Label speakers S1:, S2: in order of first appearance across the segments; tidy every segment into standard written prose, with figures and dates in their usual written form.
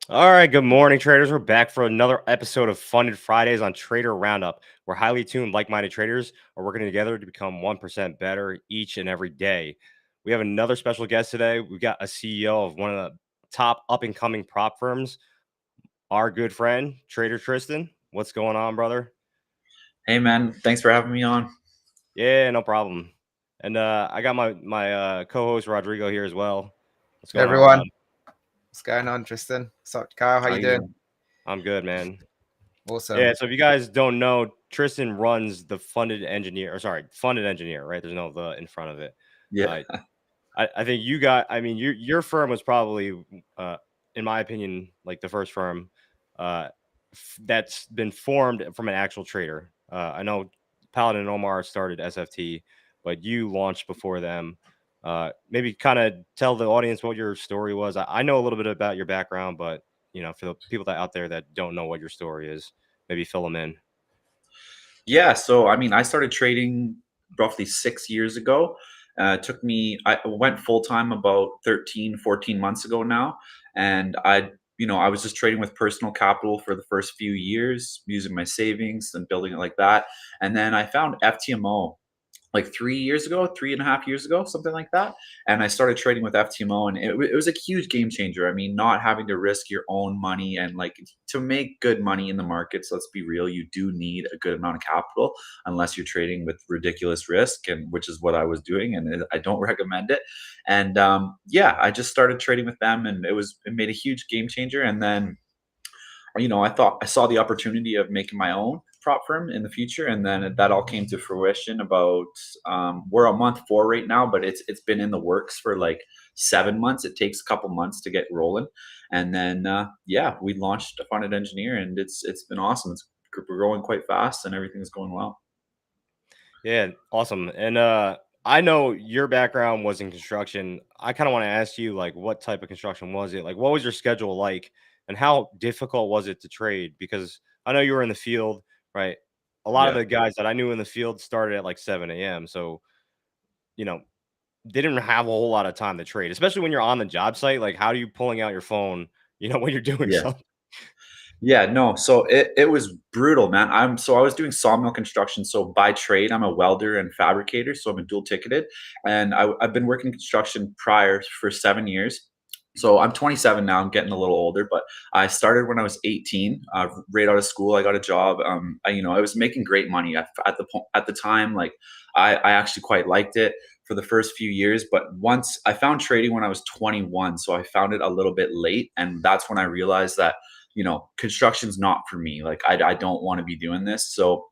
S1: All right, good morning, traders. We're back for another episode of Funded Fridays on Trader Roundup. We're highly tuned, like minded traders are working together to become 1% better each and every day. We have another special guest today. We've got a CEO of one of the top up and coming prop firms, our good friend, Trader Tristan. What's going on, brother?
S2: Hey man, thanks for having me on.
S1: Yeah, no problem. And I got my co host, Rodrigo, here as well. What's
S3: Hey
S1: going on, Rod?
S3: everyone, what's going on, Tristan? What's up, Kyle? How
S2: How
S3: you
S2: you
S3: doing?
S2: doing?
S1: I'm good, man.
S3: Awesome.
S1: Yeah, so if you guys don't know, Tristan runs the funded engineer, right? There's no the in front of it.
S2: Yeah.
S1: Uh, I think you got. I mean, your firm was probably, in my opinion, like the first firm uh, that's been formed from an actual trader. I know Paladin and Omar started SFT, but you launched before them. Maybe kind of tell the audience what your story was. I know a little bit about your background, but for the people that out there that don't know what your story is, maybe fill them in.
S2: Yeah, so I mean, I started trading roughly 6 years ago. It took me, I went full time about 13, 14 months ago now. And I was just trading with personal capital for the first few years, using my savings and building it like that. And then I found FTMO like 3 years ago, 3.5 years ago, something like that. And I started trading with FTMO, and it was a huge game changer. I mean, not having to risk your own money and like to make good money in the markets. Let's be real, you do need a good amount of capital unless you're trading with ridiculous risk, and which is what I was doing, and I don't recommend it. And yeah, I just started trading with them, and it made a huge game changer. And then I thought I saw the opportunity of making my own prop firm in the future, and then that all came to fruition. About we're on month 4 right now, but it's been in the works for like 7 months. It takes a couple months to get rolling, and then yeah, we launched a funded engineer, and it's been awesome. We're growing quite fast, and everything's going well.
S1: Yeah, awesome. And I know your background was in construction. I kind of want to ask you, like, what type of construction was it? Like, what was your schedule like, and how difficult was it to trade? Because I know you were in the field, right? A lot of
S2: Yeah.
S1: the guys that I knew in the field started at like 7 a.m. So, you know, they didn't have a whole lot of time to trade, especially when you're on the job site. Like, how are you pulling out your phone, when you're doing
S2: Yeah.
S1: something?
S2: Yeah, no. So it was brutal, man. I was doing sawmill construction. So by trade, I'm a welder and fabricator. So I'm a dual ticketed, and I've been working construction prior for 7 years. So I'm 27 now. I'm getting a little older, but I started when I was 18. Right out of school, I got a job. I was making great money at the time. Like I actually quite liked it for the first few years, but once I found trading when I was 21, so I found it a little bit late, and that's when I realized that construction's not for me. Like I don't want to be doing this. So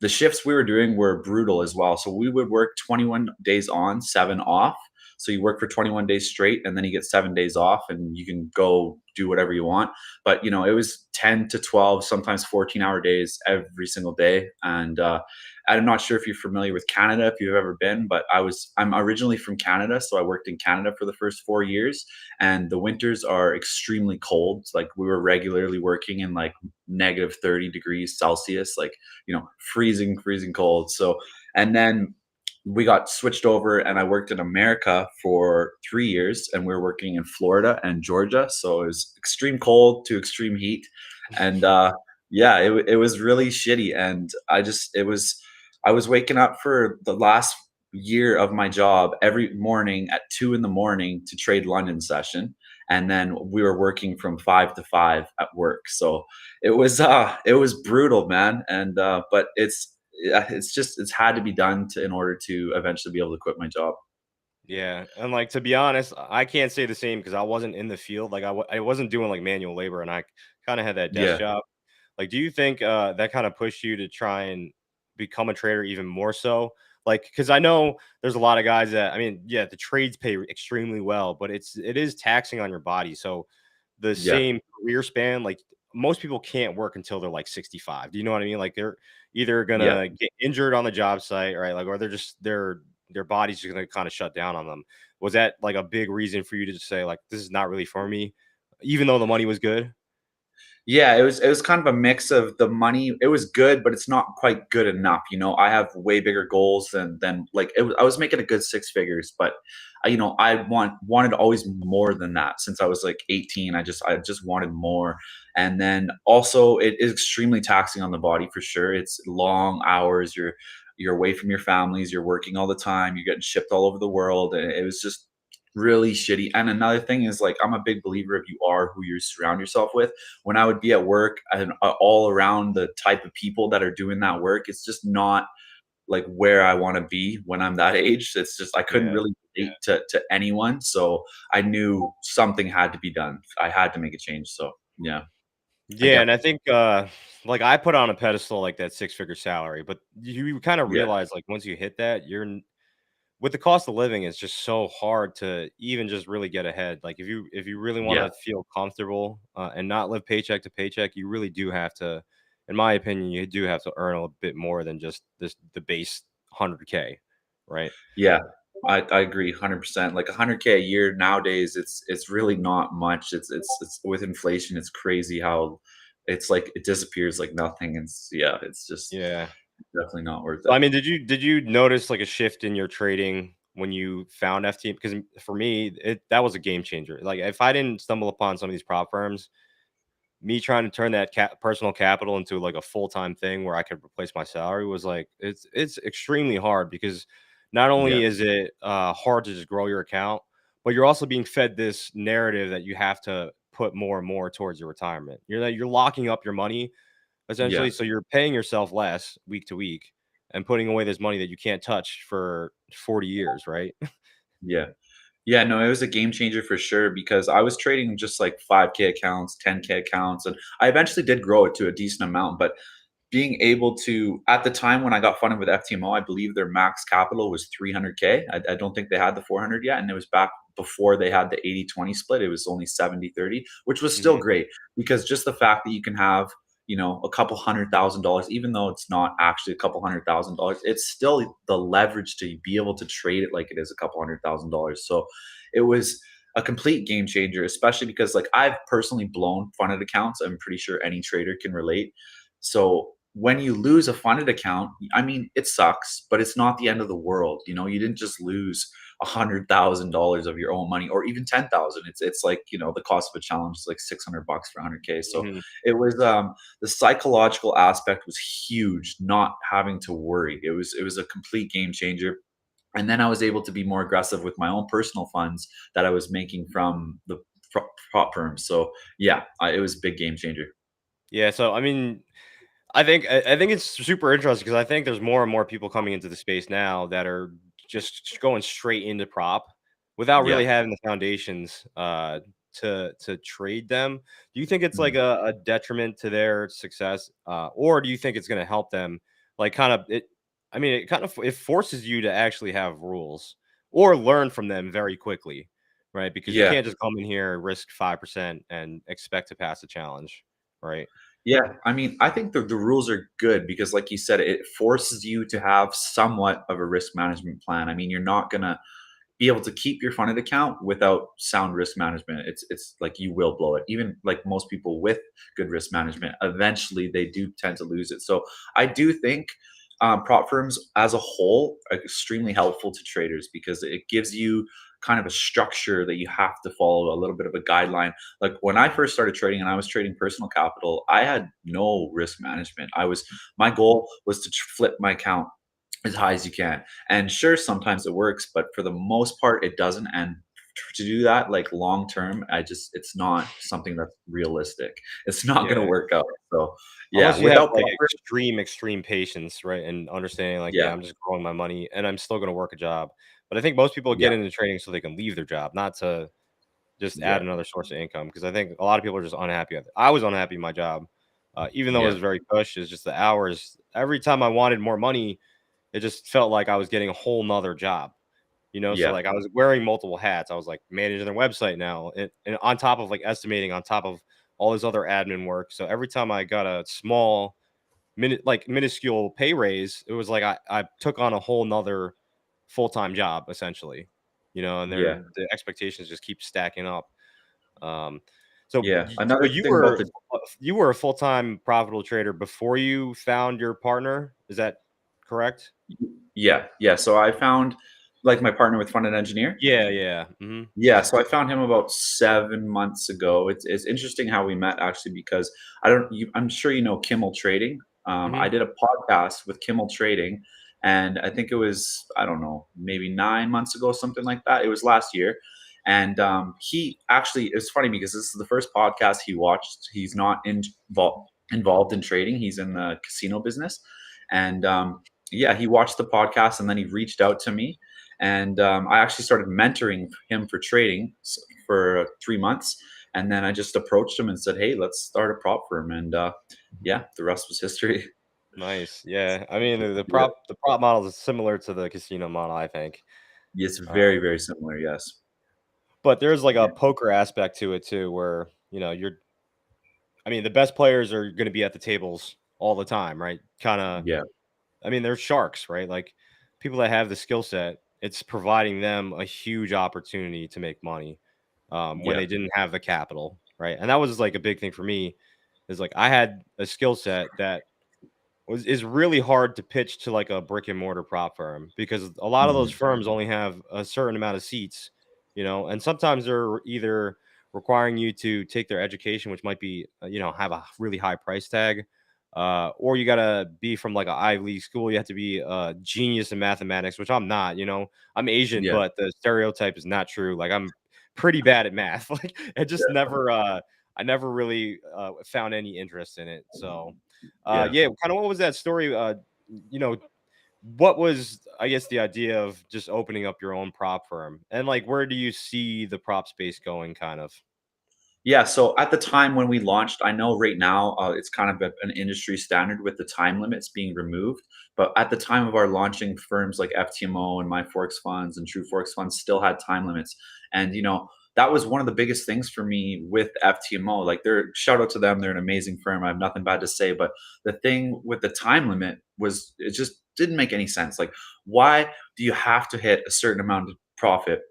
S2: the shifts we were doing were brutal as well. So we would work 21 days on, 7 off. So you work for 21 days straight, and then you get 7 days off, and you can go do whatever you want. But it was 10 to 12, sometimes 14-hour days every single day. And I'm not sure if you're familiar with Canada, if you've ever been, but I'm originally from Canada, so I worked in Canada for the first 4 years, and the winters are extremely cold. Like we were regularly working in like negative 30 degrees Celsius, like freezing, freezing cold. So, and then we got switched over, and I worked in America for 3 years, and we were working in Florida and Georgia. So it was extreme cold to extreme heat. And yeah, it was really shitty. And I was waking up for the last year of my job every morning at 2 in the morning to trade London session. And then we were working from 5 to 5 at work. So it was brutal, man. And but it's had to be done in order to eventually be able to quit my job.
S1: Yeah, and, like, to be honest, I can't say the same because I wasn't in the field, like, I wasn't doing, like, manual labor, and I kinda had that desk
S2: Yeah,
S1: job. Like, do you think, that kinda pushed you to try and become a trader even more so? Like, because I know there's a lot of guys that I mean, yeah, the trades pay extremely well, but it is taxing on your body, so the
S2: yeah,
S1: same career span, like, most people can't work until they're, like, 65, do you know what I mean? Like, they're either
S2: yeah.
S1: gonna get injured on the job site, right? Like, or they're just their body's just gonna kinda shut down on them. Was that, like, a big reason for you to just say, like, "This is not really for me," even though the money was good?
S2: Yeah, it was kind of a mix of the money. It was good, but it's not quite good enough. I have way bigger goals than like I was making a good six figures, but I wanted always more than that since I was like 18. I just wanted more, and then also it is extremely taxing on the body for sure. It's long hours. You're away from your families. You're working all the time. You're getting shipped all over the world, and it was just really shitty. And another thing is like I'm a big believer of you are who you surround yourself with. When I would be at work and all around the type of people that are doing that work, it's just not like where I want to be when I'm that age. It's just I couldn't
S1: Yeah.
S2: really relate to anyone, so I knew something had to be done. I had to make a change. So yeah, I
S1: Yeah,
S2: definitely
S1: and I think, like, I put on a pedestal, like, that six-figure salary, but you kinda
S2: yeah
S1: realize, like, once you hit that, with the cost of living, it's just so hard to even just really get ahead. Like, if you really
S2: yeah
S1: wanna feel comfortable, and not live paycheck to paycheck, you really do have to, in my opinion, you do have to earn a bit more than just the base 100K, right?
S2: yeah. I agree 100%. Like 100K a year nowadays, it's really not much. It's with inflation, it's crazy how it's like it disappears like nothing. It's just
S1: Yeah.
S2: definitely not worth
S1: So,
S2: it.
S1: I mean, did you notice, like, a shift in your trading when you found FT? Because for me, that was a game changer. Like, if I didn't stumble upon some of these prop firms, me trying to turn that personal capital into, like, a full-time thing where I could replace my salary was, like, it's extremely hard because not
S2: Yeah,
S1: only is it, hard to just grow your account, but you're also being fed this narrative that you have to put more and more towards your retirement. You're locking up your money
S2: yeah.
S1: essentially, so you're paying yourself less week to week and putting away this money that you can't touch for 40 years, right?
S2: Yeah. Yeah, no, it was a game changer for sure because I was trading just like 5K accounts, 10K accounts, and I eventually did grow it to a decent amount. But being able to, at the time when I got funded with FTMO, I believe their max capital was 300K. I don't think they had the 400 yet. And it was back before they had the 80-20 split. It was only 70-30, which was still
S1: Mhm.
S2: great because just the fact that you can have, a couple $100,000, even though it's not actually a couple $100,000, it's still the leverage to be able to trade it like it is a couple $100,000. So it was a complete game changer, especially because like I've personally blown funded accounts. I'm pretty sure any trader can relate. So when you lose a funded account, I mean, it sucks, but it's not the end of the world. You didn't just lose $100,000 of your own money, or even 10,000. It's like the cost of a challenge is like $600 for 100K. So
S1: Mhm.
S2: it was the psychological aspect was huge. Not having to worry, it was a complete game changer. And then I was able to be more aggressive with my own personal funds that I was making from the prop firms. So yeah, it was a big game changer.
S1: Yeah, so, I mean, I think it's super interesting because I think there's more and more people coming into the space now that are just going straight into prop without
S2: Yeah.
S1: really having the foundations, to trade them. Do you think it's like
S2: Mhm.
S1: a detriment to their success, or do you think it's gonna help them, like, kind of it I mean, it kind of it forces you to actually have rules or learn from them very quickly, right? Because you
S2: Yeah.
S1: can't just come in here, risk 5% and expect to pass a challenge, right?
S2: Yeah, I mean, I think the rules are good because, like you said, it forces you to have somewhat of a risk management plan. I mean, you're not gonna be able to keep your funded account without sound risk management. It's like you will blow it. Even like most people with good risk management, eventually they do tend to lose it. So I do think prop firms as a whole are extremely helpful to traders because it gives you kind of a structure that you have to follow, a little bit of a guideline. Like when I first started trading and I was trading personal capital, I had no risk management. My goal was to flip my account as high as you can. And sure, sometimes it works, but for the most part, it doesn't. And to do that, like long term, it's not something that's realistic. It's not going to
S1: Yeah.
S2: work out. So, yeah,
S1: Unless you have,
S2: without
S1: like,
S2: proper,
S1: extreme patience, right, and understanding, like, "Yeah,
S2: yeah,
S1: I'm just growing my money, and I'm still gonna work a job." But I think most people
S2: yeah,
S1: get into trading so they can leave their job, not to just
S2: yeah,
S1: add another source of income. Because I think a lot of people are just unhappy with it. I was unhappy in my job, even though it
S2: yeah,
S1: was very cush, it's just the hours. Every time I wanted more money, it just felt like I was getting a whole 'nother job, you know? So,
S2: yeah,
S1: like, I was wearing multiple hats. I was, like, managing their website now, and on top of, like, estimating, on top of all this other admin work. So every time I got a small minuscule pay raise, it was like I took on a whole nother full-time job essentially, and
S2: yeah,
S1: the expectations just keep stacking up. Um, So,
S2: Yeah.
S1: so
S2: Another thing about the
S1: you were a full-time profitable trader before you found your partner. Is that correct?
S2: yeah. So I found like my partner with front end engineer.
S1: Yeah, yeah. Hmm.
S2: Yeah, so I found him about 7 months ago. It's interesting how we met actually because I'm sure you know Kimmel Trading. I
S1: Hmm.
S2: did a podcast with Kimmel Trading, and I think it was, I don't know, maybe 9 months ago, something like that. It was last year. And he actually, it's funny because this is the first podcast he watched. He's not involved in trading. He's in the casino business. And yeah, he watched the podcast and then he reached out to me, and I actually started mentoring him for trading for 3 months. And then I just approached him and said, "Hey, let's start a prop firm." And yeah, the rest was history.
S1: Nice. Yeah. I mean,
S2: Yeah,
S1: the prop model is similar to the casino model, I think.
S2: it's
S1: Uh,
S2: very, very similar. Yes.
S1: but there's like a
S2: Yeah.
S1: poker aspect to it too, where I mean, the best players are going to be at the tables all the time, right? Kind of.
S2: Yeah.
S1: I mean, they're sharks, right? Like people that have the skill set, it's providing them a huge opportunity to make money when
S2: Yeah.
S1: they didn't have the capital, right? And that was like a big thing for me. Is like I had a skill set that is really hard to pitch to like a brick and mortar prop firm because a lot of those
S2: Mhm.
S1: firms only have a certain amount of seats, and sometimes they're either requiring you to take their education, which might be, have a really high price tag, or you gotta be from like an Ivy League school. You have to be a genius in mathematics, which I'm not. I'm Asian,
S2: Yeah.
S1: but the stereotype is not true. Like I'm pretty bad at math. Like it just
S2: Yeah.
S1: never, I never really found any interest in it. So.
S2: Yeah.
S1: Yeah, kind of what was that story? You know, what was I guess the idea of just opening up your own prop firm, and like where do you see the prop space going? Kind of.
S2: Yeah, so at the time when we launched, I know right now it's kind of an industry standard with the time limits being removed. But at the time of our launching, firms like FTMO and MyForex funds and True Forex funds still had time limits. And that was one of the biggest things for me with FTMO. Like, they're shout out to them; they're an amazing firm. I have nothing bad to say. But the thing with the time limit was it just didn't make any sense. Like, why do you have to hit a certain amount of profit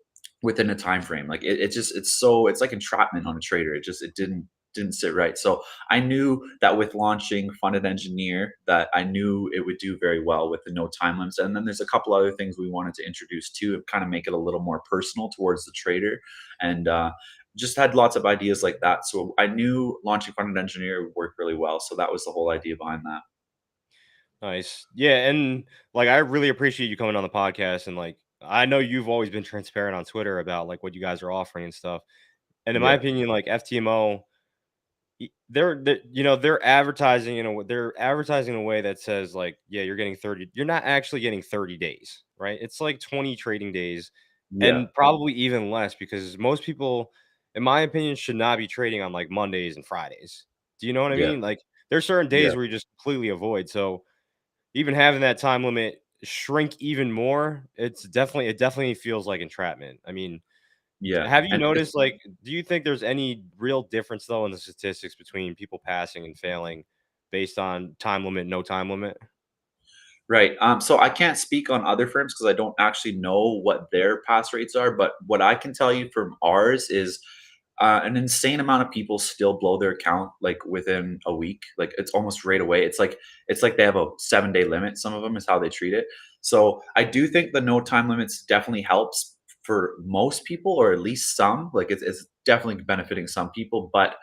S2: within a time frame? Like, it's like entrapment on a trader. It didn't sit right. So I knew that with launching funded engineer, that I knew it would do very well with the no time limits. And then there's a couple other things we wanted to introduce too, and kind of make it a little more personal towards the trader. And just had lots of ideas like that. So I knew launching funded engineer would work really well. So that was the whole idea behind that.
S1: Nice. Yeah, and like I really appreciate you coming on the podcast, and like I know you've always been transparent on Twitter about like what you guys are offering and stuff. And in my
S2: Yeah.
S1: opinion, like FTMO, they're advertising they're advertising in a way that says like, yeah, you're getting 30. You're not actually getting 30 days, right? It's like 20 trading days,
S2: Yeah.
S1: and probably even less because most people, in my opinion, should not be trading on like Mondays and Fridays. Do you know what I
S2: Yeah.
S1: mean? Like there's certain
S2: Yeah.
S1: days where you just completely avoid. So even having that time limit shrink even more, it definitely feels like entrapment. I mean,
S2: Yeah.
S1: have you
S2: And it's
S1: noticed, like, do you think there's any real difference though in the statistics between people passing and failing based on time limit, no time limit?
S2: right. So I can't speak on other firms because I don't actually know what their pass rates are. But what I can tell you from ours is an insane amount of people still blow their account like within a week. Like, it's almost right away. It's like they have a 7-day limit. Some of them is how they treat it. So I do think the no time limits definitely helps for most people, or at least some. Like, it's definitely benefiting some people, but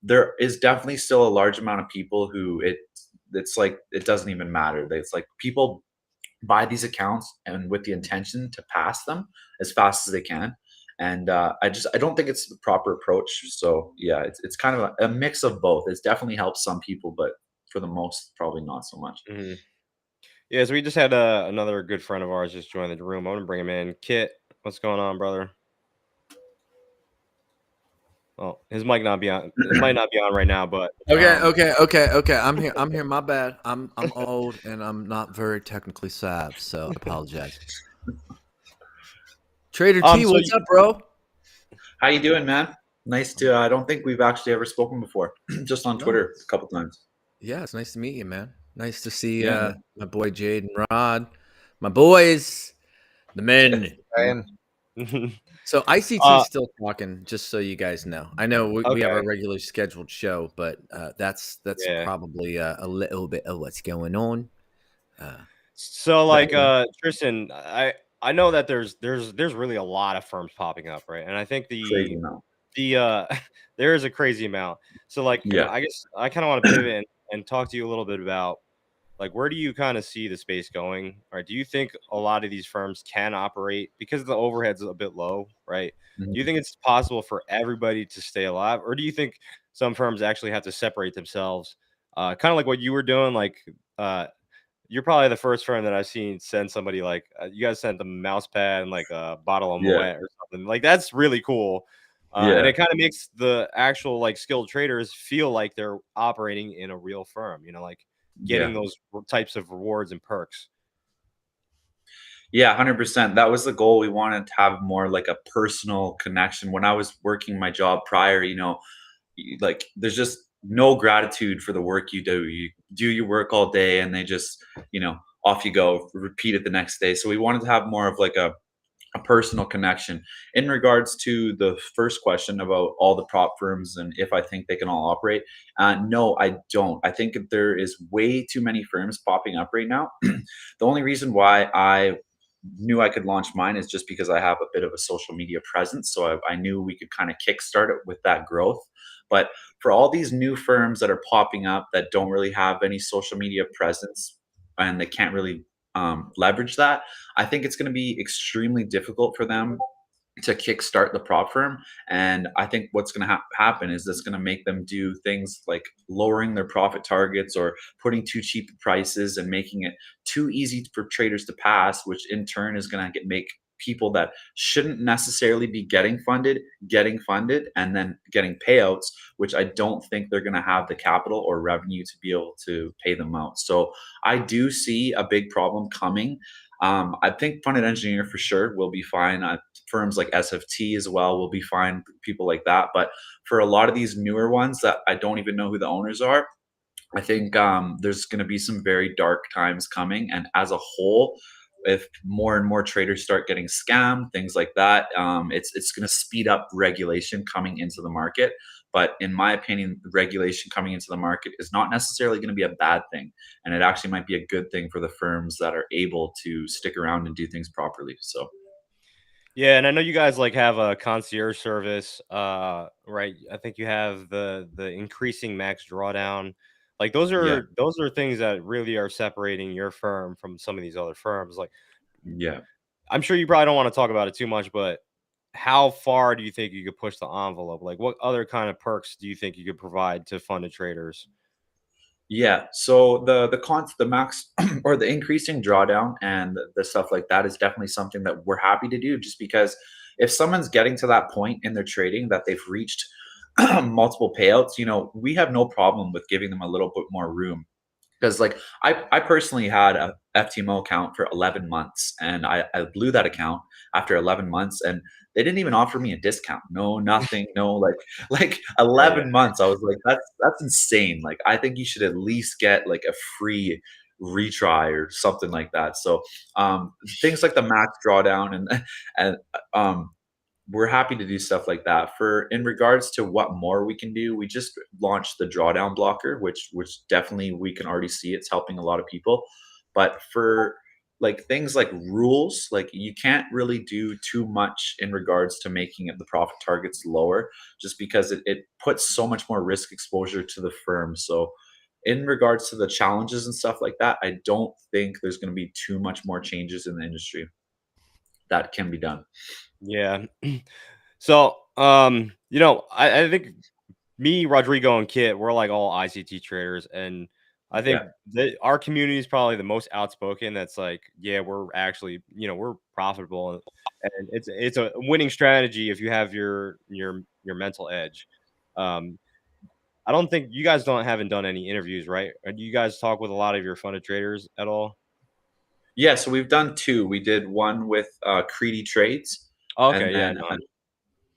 S2: there is definitely still a large amount of people who it's like it doesn't even matter. It's like people buy these accounts and with the intention to pass them as fast as they can. And I don't think it's the proper approach. So yeah, it's kind of a mix of both. It's definitely helps some people, but for the most, probably not so much.
S1: Mhm. Yeah, so we just had another good friend of ours just join the room. I'm gonna bring him in. Kit, what's going on, brother? Well, his mic not be on. It might not be on right now, but
S4: Okay. I'm here. My bad. I'm old and I'm not very technically savvy, so I apologize. Trader T,
S1: so
S4: what's up, bro?
S2: How you doing, man? Nice to. I don't think we've actually ever spoken before. Just on
S4: No.
S2: Twitter a couple times.
S4: Yeah, it's nice to meet you, man. Nice to see
S2: Yeah.
S4: my boy Jade and Rod, my boys, the men.
S3: Ryan.
S4: So ICT's still talking, just so you guys know. I know we have
S1: Okay.
S4: our regularly scheduled show, but that's
S1: Yeah.
S4: probably a little bit of what's going on.
S1: So
S4: But
S1: like
S4: anyway,
S1: Tristan, I know that there's really a lot of firms popping up, right? And I think
S2: Crazy amount.
S1: the there is a crazy amount. So like
S2: Yeah.
S1: I guess I kind of want to pivot and talk to you a little bit about like where do you kind of see the space going? Or do you think a lot of these firms can operate because the overhead's a bit low, right? Do you
S2: Mhm.
S1: think it's possible for everybody to stay alive, or do you think some firms actually have to separate themselves? Kind of like what you were doing, like you're probably the first firm that I've seen send somebody like you guys sent the mouse pad and like a bottle of
S2: Yeah.
S1: Moet or something. Like that's really cool. And
S2: Yeah.
S1: it kind of makes the actual like skilled traders feel like they're operating in a real firm, like getting
S2: Yeah.
S1: those types of rewards and perks.
S2: Yeah, 100%. That was the goal. We wanted to have more like a personal connection. When I was working my job prior, like there's just no gratitude for the work you do. You do your work all day and they just, off you go, repeat it the next day. So we wanted to have more of like a personal connection. In regards to the first question about all the prop firms and if I think they can all operate, no, I don't. I think that there is way too many firms popping up right now. The only reason why I knew I could launch mine is just because I have a bit of a social media presence. So I knew we could kind of kickstart it with that growth. But for all these new firms that are popping up that don't really have any social media presence and they can't really leverage that, I think it's going to be extremely difficult for them to kickstart the prop firm. And I think what's going to happen is that's going to make them do things like lowering their profit targets or putting too cheap prices and making it too easy for traders to pass, which in turn is going to make people that shouldn't necessarily be getting funded and then getting payouts, which I don't think they're going to have the capital or revenue to be able to pay them out. So I do see a big problem coming. I think funded engineer for sure will be fine. Firms like SFT as well will be fine, people like that. But for a lot of these newer ones that I don't even know who the owners are, I think there's going to be some very dark times coming. And as a whole, if more and more traders start getting scammed, things like that, it's going to speed up regulation coming into the market. But in my opinion, regulation coming into the market is not necessarily going to be a bad thing, and it actually might be a good thing for the firms that are able to stick around and do things properly. So
S1: Yeah, and I know you guys like have a concierge service, right? I think you have the increasing max drawdown. Like
S2: yeah,
S1: those are things that really are separating your firm from some of these other firms. Like
S2: yeah.
S1: I'm sure you probably don't want to talk about it too much, but how far do you think you could push the envelope? Like what other kind of perks do you think you could provide to funded traders?
S2: Yeah, so the max or the increasing drawdown and the stuff like that is definitely something that we're happy to do just because if someone's getting to that point in their trading that they've reached multiple payouts, we have no problem with giving them a little bit more room. Because like I personally had a FTMO account for 11 months and I blew that account after 11 months and they didn't even offer me a discount. No, nothing, no like
S1: Yeah, yeah.
S2: 11 months. I was like, that's insane. Like I think you should at least get like a free retry or something like that. So things like the max drawdown and um we're happy to do stuff like that. For in regards to what more we can do, we just launched the drawdown blocker, which definitely we can already see it's helping a lot of people. But for like things like rules, like you can't really do too much in regards to making it the profit targets lower, just because it puts so much more risk exposure to the firm. So in regards to the challenges and stuff like that, I don't think there's going to be too much more changes in the industry that can be done.
S1: Yeah. So, I think me, Rodrigo, and Kit, we're like all ICT traders, and I
S2: Yeah.
S1: think that our community is probably the most outspoken. That's like, yeah, we're actually, we're profitable, and it's a winning strategy if you have your mental edge. Um, I don't think you guys haven't done any interviews, right? Or do you guys talk with a lot of your funded traders at all?
S2: Yeah, so we've done 2. We did one with, Creedy Trades, and
S1: Okay, yeah,
S2: then,
S1: no,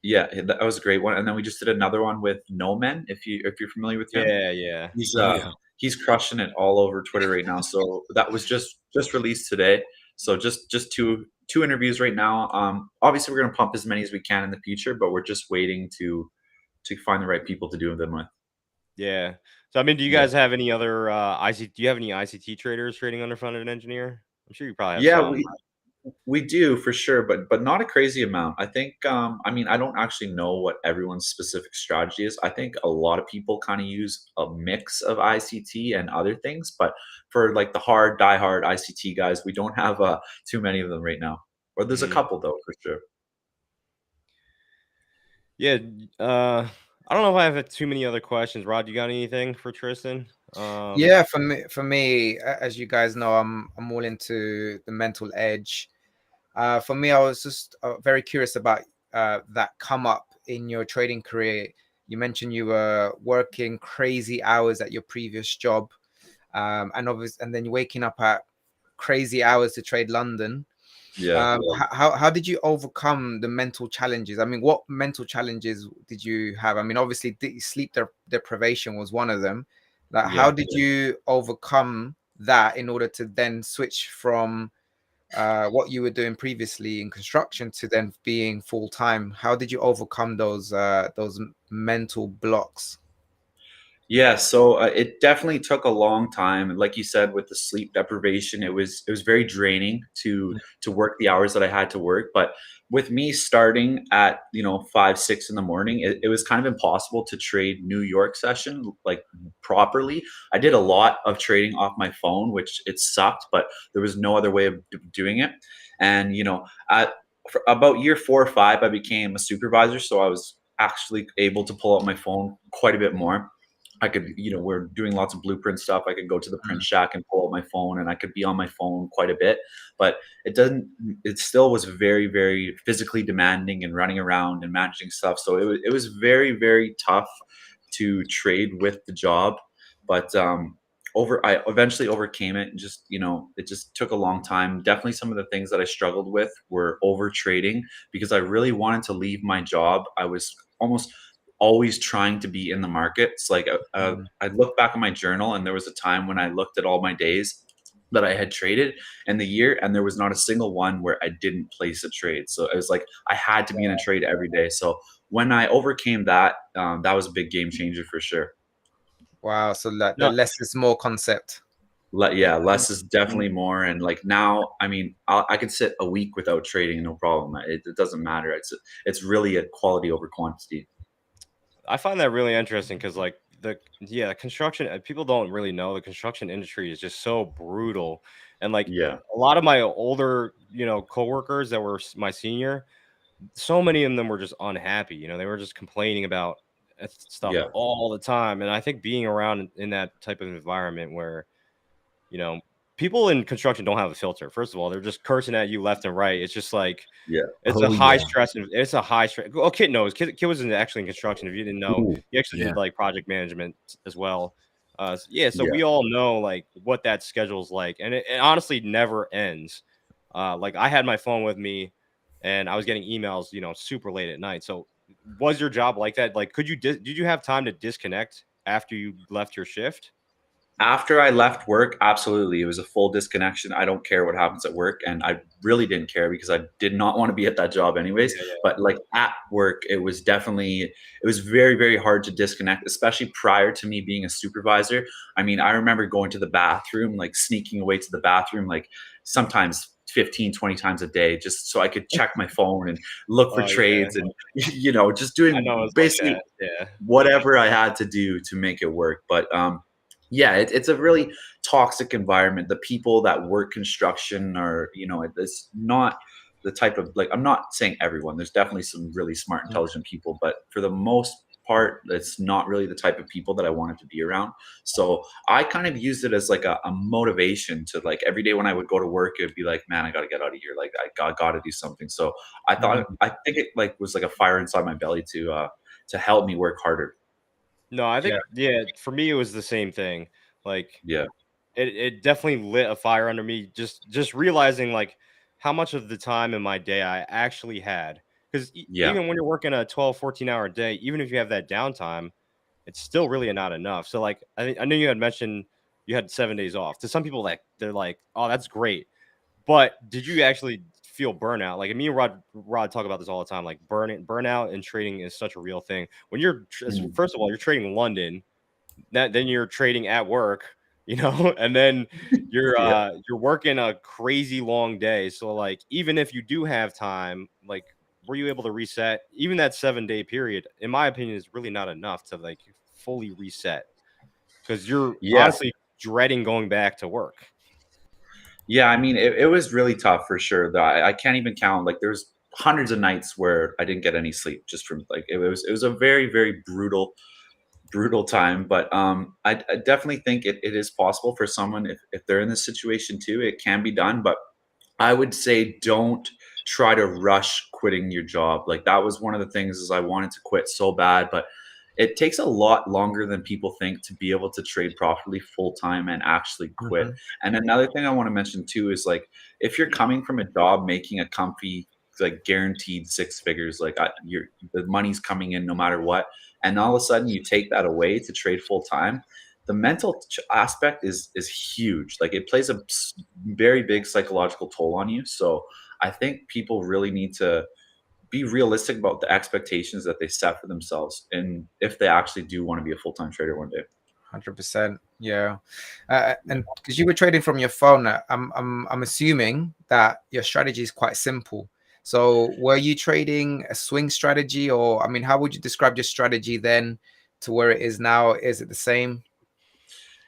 S2: yeah, that was a great one, and then we just did another one with No Men, if you're familiar with him.
S1: yeah, yeah.
S2: He's,
S4: oh yeah.
S2: he's crushing it all over Twitter right now, so that was just released today. So just 2 interviews right now. Obviously, we're gonna pump as many as we can in the future, but we're just waiting to find the right people to do them with.
S1: Yeah. So I mean, do you
S2: Yeah.
S1: guys have any other IC? Do you have any ICT traders trading under front of an engineer? I'm sure you probably have
S2: Yeah,
S1: some.
S2: we do for sure, but not a crazy amount. I think, I mean, I don't actually know what everyone's specific strategy is. I think a lot of people kind of use a mix of ICT and other things, but for like the hard, die-hard ICT guys, we don't have too many of them right now. Or there's a
S1: Mhm.
S2: couple though, for sure.
S1: Yeah. I don't know if I have too many other questions. Rod, you got anything for Tristan?
S3: Yeah, for me, as you guys know, I'm all into the mental edge. For me, I was just very curious about that come up in your trading career. You mentioned you were working crazy hours at your previous job, and then you're waking up at crazy hours to trade London.
S2: Yeah.
S3: How did you overcome the mental challenges? I mean, what mental challenges did you have? I mean, obviously, sleep deprivation was one of them. Like, how
S2: Yeah.
S3: did you overcome that in order to then switch from what you were doing previously in construction to then being full time? How did you overcome those mental blocks?
S2: Yeah, so it definitely took a long time, and like you said, with the sleep deprivation, it was very draining to work the hours that I had to work. But with me starting at 5 6 in the morning, it was kind of impossible to trade New York session like properly. I did a lot of trading off my phone, which it sucked, but there was no other way of doing it. And at for about year 4 or 5, I became a supervisor, so I was actually able to pull out my phone quite a bit more. I could, we're doing lots of blueprint stuff. I could go to the print shack and pull out my phone, and I could be on my phone quite a bit. But it still was very, very physically demanding and running around and managing stuff. So it was very, very tough to trade with the job. But I eventually overcame it, and just, it just took a long time. Definitely some of the things that I struggled with were over trading because I really wanted to leave my job. I was almost always trying to be in the markets. Like,
S3: Mm.
S2: I look back at my journal, and there was a time when I looked at all my days that I had traded in the year, and there was not a single one where I didn't place a trade. So it was like I had to be in a trade every day. So when I overcame that, that was a big game changer for sure.
S3: Wow, so like the
S1: No.
S3: less is more concept.
S2: Yeah, less is definitely more. And like now, I mean, I could sit a week without trading, no problem. It doesn't matter. It's really a quality over quantity.
S1: I find that really interesting because, like, construction, people don't really know the construction industry is just so brutal. And like
S2: Yeah,
S1: a lot of my older, coworkers that were my senior, so many of them were just unhappy. They were just complaining about stuff
S2: yeah,
S1: all the time. And I think being around in that type of environment where, you know, people in construction don't have a filter. First of all, they're just cursing at you left and right. It's just like
S2: yeah.
S1: it's a
S4: Oh
S1: high
S4: yeah.
S1: stress. It's a high stress. Oh, Kit knows. Kit was actually in construction. If you didn't know,
S4: Ooh,
S1: he actually
S4: yeah.
S1: did like project management as well. Yeah, so
S2: Yeah.
S1: we all know like what that schedule's like, and it honestly never ends. Like I had my phone with me, and I was getting emails, super late at night. So was your job like that? Like, did you have time to disconnect after you left your shift?
S2: After I left work, absolutely. It was a full disconnection. I don't care what happens at work. And I really didn't care because I did not want to be at that job anyways.
S1: Yeah,
S2: But like at work, it was very, very hard to disconnect, especially prior to me being a supervisor. I mean, I remember going to the bathroom, like sneaking away to the bathroom, like sometimes 15, 20 times a day, just so I could check my phone and look for
S1: Oh yeah,
S2: trades and, just
S1: I
S2: doing
S1: know it's like
S2: basically
S1: that. Yeah.
S2: whatever I had to do to make it work. But yeah, it's a really toxic environment. The people that work construction are, it's not the type of, like, I'm not saying everyone. There's definitely some really smart, intelligent people, but for the most part, it's not really the type of people that I wanted to be around. So I kind of used it as like a motivation to, like, every day when I would go to work, it'd be like, man, I got to get out of here. Like, got to do something. So I think it like was like a fire inside my belly to help me work harder.
S1: No, I
S3: Yeah.
S1: think yeah, for me it was the same thing. Like
S2: Yeah,
S1: it definitely lit a fire under me just realizing like how much of the time in my day I actually had. Because
S2: yeah,
S1: even when you're working a 12, 14-hour day, even if you have that downtime, it's still really not enough. So like I know you had mentioned you had 7 days off. To some people, like they're like, oh, that's great. But did you actually feel burnout. Like me and Rod talk about this all the time. Like burnout in trading is such a real thing. When you're
S2: Mm.
S1: first of all, you're trading London, then you're trading at work, and then
S2: Yeah.
S1: you're working a crazy long day. So like even if you do have time, like were you able to reset? Even that 7-day period, in my opinion, is really not enough to like fully reset because you're
S2: Yeah.
S1: honestly dreading going back to work.
S2: Yeah, I mean, it was really tough for sure. Though I can't even count. Like, there's hundreds of nights where I didn't get any sleep just from like it was a very very brutal time. But I definitely think it is possible for someone if they're in this situation too. It can be done, but I would say don't try to rush quitting your job. Like that was one of the things is I wanted to quit so bad, but it takes a lot longer than people think to be able to trade properly full time and actually quit.
S3: Mhm.
S2: And another thing I want to mention too is like if you're coming from a job making a comfy like guaranteed six figures, like the money's coming in no matter what, and all of a sudden you take that away to trade full time, the mental aspect is huge. Like it plays a very big psychological toll on you. So I think people really need to be realistic about the expectations that they set for themselves, and if they actually do want to be a full time trader one day.
S3: 100%. Yeah. And
S2: Yeah.
S3: because you were trading from your phone, I'm assuming that your strategy is quite simple. So were you trading a swing strategy, or I mean, how would you describe your strategy then to where it is now? Is it the same?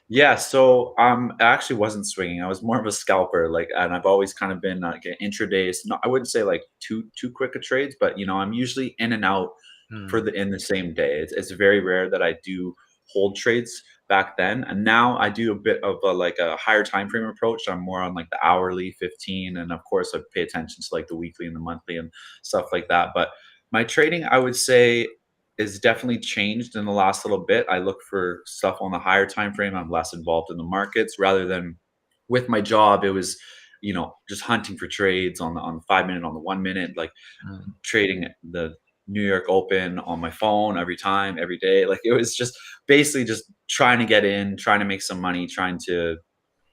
S2: Yeah, so I actually wasn't swinging. I was more of a scalper, like, and I've always kind of been like an intradays. No, I wouldn't say like too quick of trades, but I'm usually in and out
S3: Hmm.
S2: in the same day. It's very rare that I do hold trades back then, and now I do a bit of a like a higher time frame approach. I'm more on like the hourly 15, and of course I pay attention to like the weekly and the monthly and stuff like that. But my trading, I would say, is definitely changed in the last little bit. I look for stuff on the higher time frame. I'm less involved in the markets rather than with my job. It was, just hunting for trades on the 5 minute, on the 1 minute, like
S3: Hmm.
S2: trading the New York Open on my phone every time, every day. Like it was just basically just trying to get in, trying to make some money, trying to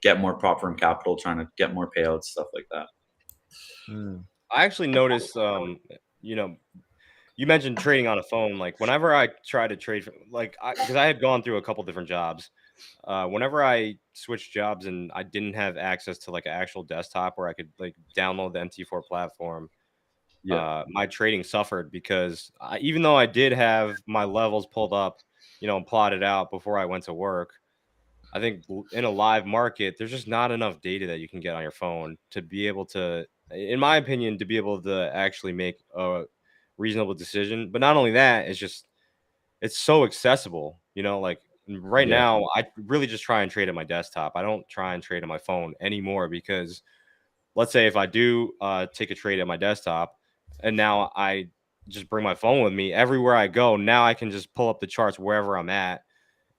S2: get more prop firm capital, trying to get more payouts, stuff like that.
S3: Hmm.
S1: I actually noticed, you know, you mentioned trading on a phone. Like whenever I try to trade, like because I had gone through a couple different jobs. Whenever I switched jobs and I didn't have access to like an actual desktop where I could like download the MT4 platform,
S2: Yeah.
S1: my trading suffered because even though I did have my levels pulled up, and plotted out before I went to work, I think in a live market, there's just not enough data that you can get on your phone to be able to, in my opinion, to be able to actually make a reasonable decision. But not only that, it's so accessible. Like right
S2: Yeah.
S1: now, I really just try and trade at my desktop. I don't try and trade on my phone anymore because let's say if I do take a trade at my desktop and now I just bring my phone with me everywhere I go, now I can just pull up the charts wherever I'm at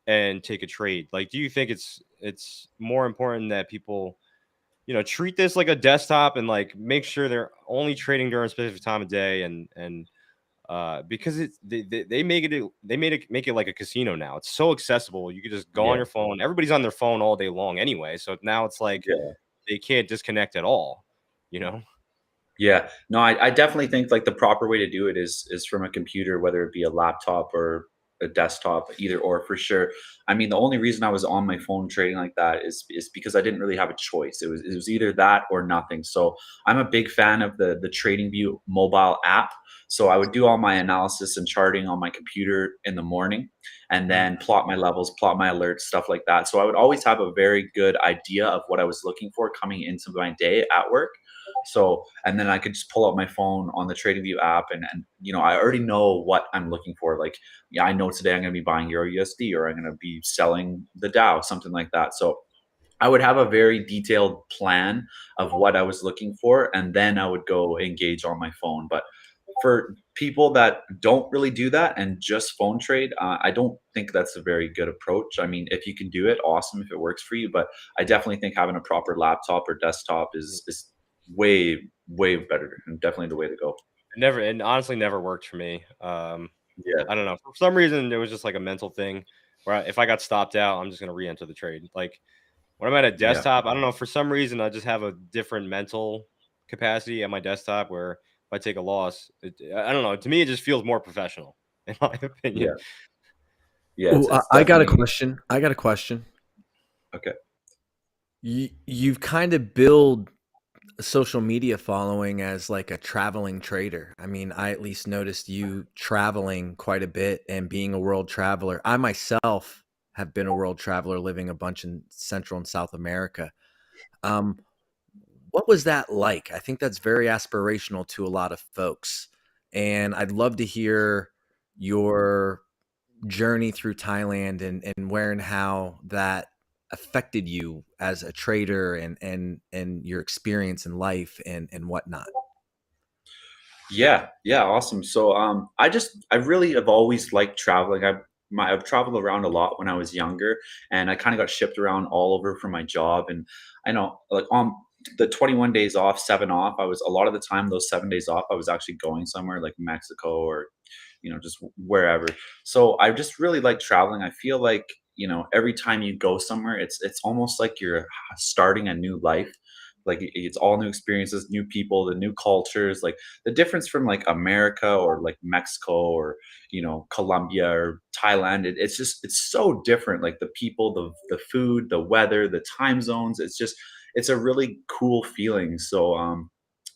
S1: and take a trade. Like, do you think it's more important that people, treat this like a desktop and like make sure they're only trading during a specific time of day and because they make it like a casino now. It's so accessible. You can just go on
S2: Yeah.
S1: your phone. Everybody's on their phone all day long anyway. So now it's like
S2: Yeah.
S1: they can't disconnect at all, you know?
S2: Yeah. No, I definitely think like the proper way to do it is from a computer, whether it be a laptop or a desktop, either or for sure. I mean, the only reason I was on my phone trading like that is because I didn't really have a choice. It was either that or nothing. So I'm a big fan of the Trading View mobile app. So I would do all my analysis and charting on my computer in the morning and
S3: Hmm.
S2: then plot my levels, plot my alerts, stuff like that. So I would always have a very good idea of what I was looking for coming into my day at work. So, and then I could just pull up my phone on the TradingView app, and I already know what I'm looking for. Like, yeah, I know today I'm going to be buying Euro USD or I'm going to be selling the Dow, something like that. So I would have a very detailed plan of what I was looking for, and then I would go engage on my phone. But for people that don't really do that and just phone trade, I don't think that's a very good approach. I mean, if you can do it, awesome if it works for you. But I definitely think having a proper laptop or desktop is way better and definitely the way to go.
S1: It honestly never worked for me.
S2: Yeah,
S1: I don't know. For some reason, it was just like a mental thing where if I got stopped out, I'm just gonna re-enter the trade. Like when I'm at a
S2: yeah,
S1: desktop, I don't know. For some reason, I just have a different mental. capacity at my desktop where if I take a loss, I don't know. To me, it just feels more professional, in my opinion.
S2: Yeah. Yeah.
S4: Ooh,
S2: It's
S4: I got a
S2: definitely
S4: question. I got a question.
S2: okay.
S4: You've kind of build a social media following as like a traveling trader. I mean, I at least noticed you traveling quite a bit and being a world traveler. I myself have been a world traveler, living a bunch in Central and South America. Um, what was that like? I think that's very aspirational to a lot of folks. And I'd love to hear your journey through Thailand and where and how that affected you as a trader and your experience in life and whatnot.
S2: Yeah, yeah, awesome. So, I really have always liked traveling. I've traveled around a lot when I was younger, and I kind of got shipped around all over for my job. And I know, like on the 21 days off, 7 off, I was a lot of the time those 7 days off, I was actually going somewhere like Mexico or just wherever. So I just really like traveling. I feel like, every time you go somewhere, it's almost like you're starting a new life. Like it's all new experiences, new people, the new cultures, like the difference from like America or like Mexico or, Colombia or Thailand. It's so different. Like the people, the food, the weather, the time zones. It's a really cool feeling. So,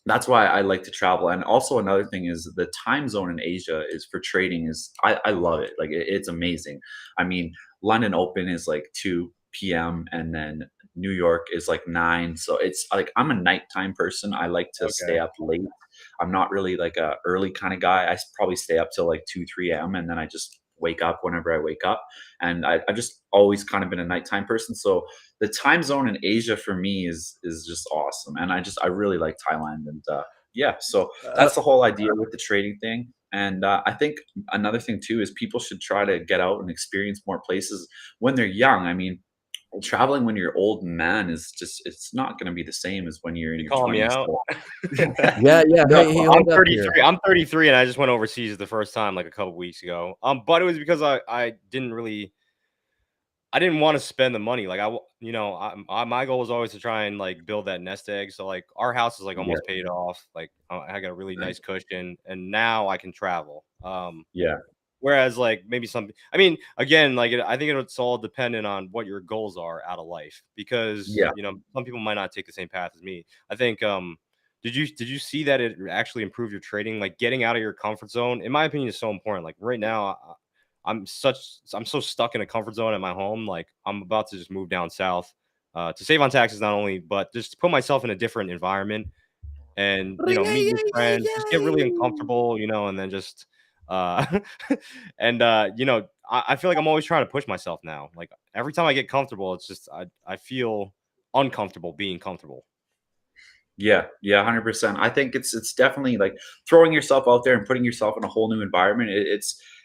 S2: that's why I like to travel. And also another thing is the time zone in Asia is for trading is I love it. Like it's amazing. I mean, London Open is like 2 p.m. and then New York is like 9. So it's like I'm a nighttime person. I like to stay
S1: Okay.
S2: up late. I'm not really like a early kind of guy. Probably stay up till like 2, 3 a.m. and then I just wake up whenever I wake up. And I've just always kind of been a nighttime person. So the time zone in Asia for me is just awesome, and I really like Thailand, and yeah, so
S4: Uh,
S2: that's the whole idea with the trading thing. And I think another thing too is people should try to get out and experience more places when they're young. I mean, traveling when you're old and man is just it's not going to be the same as when you're in
S1: You
S2: your
S1: calling me
S2: 20s.
S1: out?
S2: So.
S4: yeah, yeah.
S2: No,
S4: Hey,
S1: I'm
S4: hold up here.
S1: 33. I'm 33, and I just went overseas the first time like a couple weeks ago. But it was because I didn't really I didn't want to spend the money. Like my goal was always to try and like build that nest egg. So like our house is like
S2: yeah,
S1: almost paid off. Like I got a really
S2: nice.
S1: nice cushion, and now I can travel.
S2: Yeah,
S1: Whereas like maybe some, I mean, again, like I think it's all dependent on what your goals are out of life because
S2: yeah,
S1: some people might not take the same path as me. I think did you see that it actually improved your trading? Like getting out of your comfort zone, in my opinion, is so important. Like right now, I'm so stuck in a comfort zone at my home. Like I'm about to just move down south to save on taxes, not only, but just to put myself in a different environment and meet new friends, just get really uncomfortable, and then just uh and I feel like I'm always trying to push myself now. Like every time I get comfortable, it's just I feel uncomfortable being comfortable.
S2: yeah, yeah, 100%. I think it's definitely like throwing yourself out there and putting yourself in a whole new environment.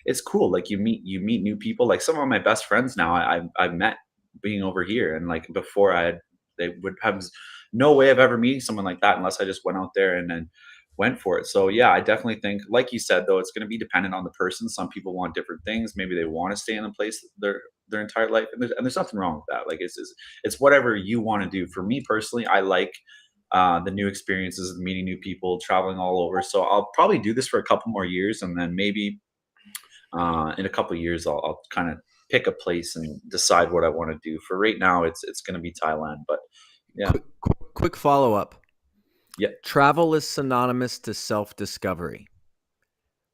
S2: It's cool. Like you meet new people. Like some of my best friends now I've met being over here, and like before they would have no way of ever meeting someone like that unless I just went out there and then went for it. So yeah, I definitely think, like you said, though, it's going to be dependent on the person. Some people want different things. Maybe they want to stay in a place their entire life, and there's nothing wrong with that. Like it's whatever you want to do. For me personally, I like the new experiences, meeting new people, traveling all over. So I'll probably do this for a couple more years, and then maybe in a couple of years, I'll kind of pick a place and decide what I want to do. For right now, it's going to be Thailand, but yeah,
S4: Quick follow up.
S2: yeah.
S4: Travel is synonymous to self discovery.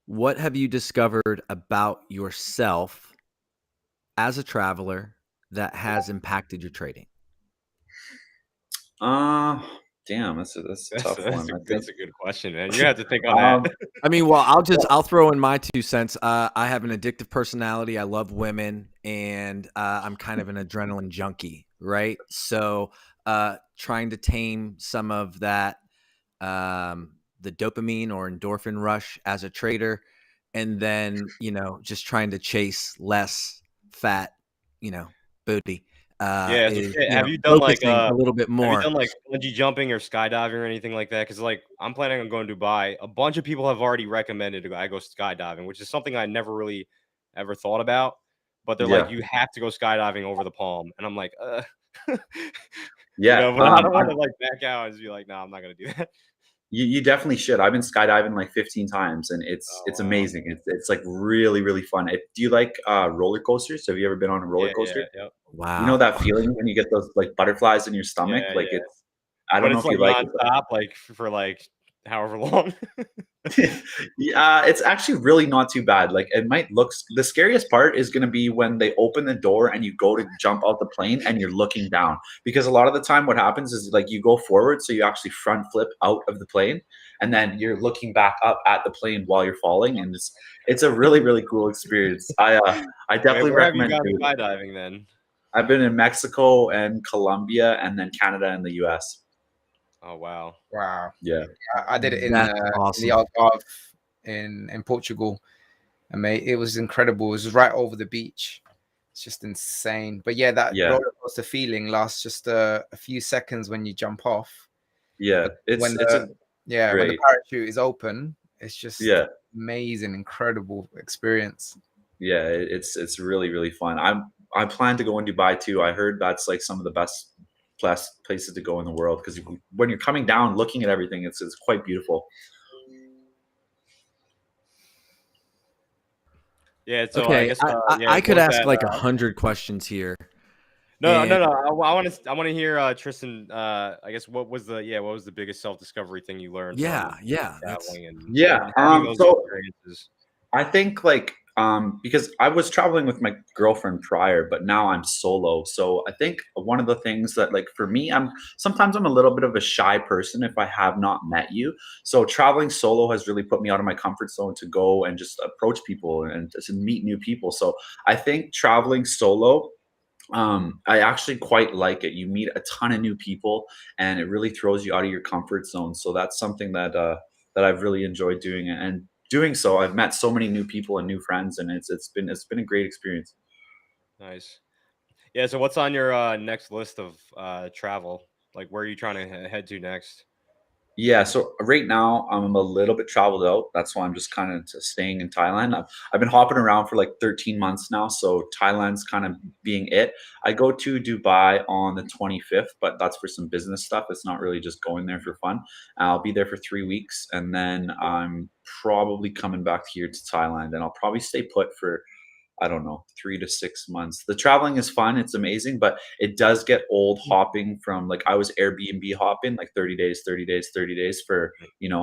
S4: What have you discovered about yourself as a traveler that has impacted your trading?
S2: Uh, Damn, that's a
S1: That's
S2: tough
S1: that's
S2: one.
S1: a,
S2: I think.
S1: that's a good question, man. You have to think on that.
S4: I mean, well, I'll throw in my 2 cents. I have an addictive personality. I love women, and I'm kind of an adrenaline junkie, right? So, trying to tame some of that, the dopamine or endorphin rush as a trader, and then just trying to chase less fat, booty,
S1: Yeah, so
S4: is
S1: have you done like
S4: focusing a little bit
S1: have you
S4: more.
S1: done like bungee jumping or skydiving or anything like that? Because like I'm planning on going to Dubai. A bunch of people have already recommended I go skydiving, which is something I never really ever thought about. But they're like,
S2: Yeah,
S1: you have to go skydiving over the palm, and I'm like,
S2: yeah.
S1: but I don't want to like back out and just be like, no, I'm not gonna do that.
S2: You definitely should. I've been skydiving like 15 times, and
S1: Oh
S2: it's
S1: wow.
S2: amazing. It's like really really fun. Do you like roller coasters? Have you ever been on a roller
S1: Yeah, yeah,
S2: coaster?
S1: yep.
S2: You know
S4: Wow.
S2: that feeling when you get those like butterflies in your stomach?
S1: Yeah,
S2: Like
S1: yeah.
S2: it's I
S1: But
S2: don't know
S1: it's
S2: if
S1: like
S2: you like it,
S1: nonstop, like for like however long.
S2: yeah, it's actually really not too bad. Like it might look the scariest part is going to be when they open the door and you go to jump out the plane and you're looking down. Because a lot of the time what happens is like you go forward so you actually front flip out of the plane and then you're looking back up at the plane while you're falling and it's a really really cool experience. I definitely
S1: Where have you
S2: recommend
S1: gone
S2: doing it.
S1: skydiving then?
S2: I've been in Mexico and Colombia and then Canada and the US.
S1: Oh wow.
S3: Wow.
S2: Yeah.
S3: I did it
S4: That's
S3: in the
S4: awesome.
S3: Algarve in Portugal, and mate, it was incredible. It was right over the beach. It's just insane. But yeah, that
S2: Yeah.
S3: roller coaster feeling lasts just a few seconds when you jump off.
S2: Yeah.
S3: But
S2: It's
S3: when
S2: it's a
S3: when the
S2: great.
S3: parachute is open, it's just
S2: Yeah.
S3: amazing, incredible experience.
S2: Yeah, it's really really fun. I plan to go in Dubai too. I heard that's like some of the best places to go in the world because when you're coming down, looking at everything, it's quite beautiful.
S1: Yeah, so I
S4: Okay,
S1: guess yeah,
S4: I
S1: what
S4: could
S1: was
S4: ask
S1: that?
S4: like 100 questions here.
S1: No,
S4: And
S1: no, no. I want to hear Tristan. I guess what was the biggest self discovery thing you learned from
S4: yeah, that's
S1: traveling and
S2: Yeah.
S1: having those
S2: So
S1: experiences?
S2: I think like because I was traveling with my girlfriend prior, but now I'm solo. So I think one of the things that like for me, I'm a little bit of a shy person if I have not met you. So traveling solo has really put me out of my comfort zone to go and just approach people and to meet new people. So I think traveling solo I actually quite like it. You meet a ton of new people, and it really throws you out of your comfort zone. So that's something that I've really enjoyed doing, and doing so, I've met so many new people and new friends, and it's been a great experience.
S1: Nice. Yeah. So what's on your next list of travel? Like, where are you trying to head to next?
S2: Yeah, so right now I'm a little bit traveled out. That's why I'm just kind of staying in Thailand. I've been hopping around for like 13 months now, so Thailand's kind of being it. I go to Dubai on the 25th, but that's for some business stuff. It's not really just going there for fun. I'll be there for 3 weeks, and then I'm probably coming back here to Thailand, and I'll probably stay put for I don't know, 3 to 6 months. The traveling is fun, it's amazing, but it does get old hopping from like I was Airbnb hopping like 30 days, 30 days, 30 days for,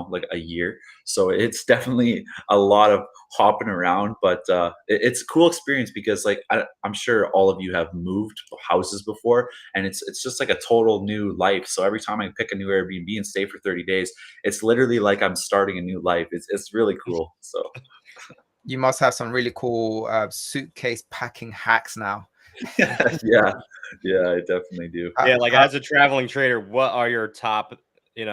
S2: like a year. So it's definitely a lot of hopping around, but it's a cool experience because like I'm sure all of you have moved houses before and it's just like a total new life. So every time I pick a new Airbnb and stay for 30 days, it's literally like I'm starting a new life. It's really cool. So
S3: You must have some really cool suitcase packing hacks now.
S2: yeah, yeah, I definitely do.
S1: Yeah, like
S3: How,
S1: as a traveling trader, what are your top? I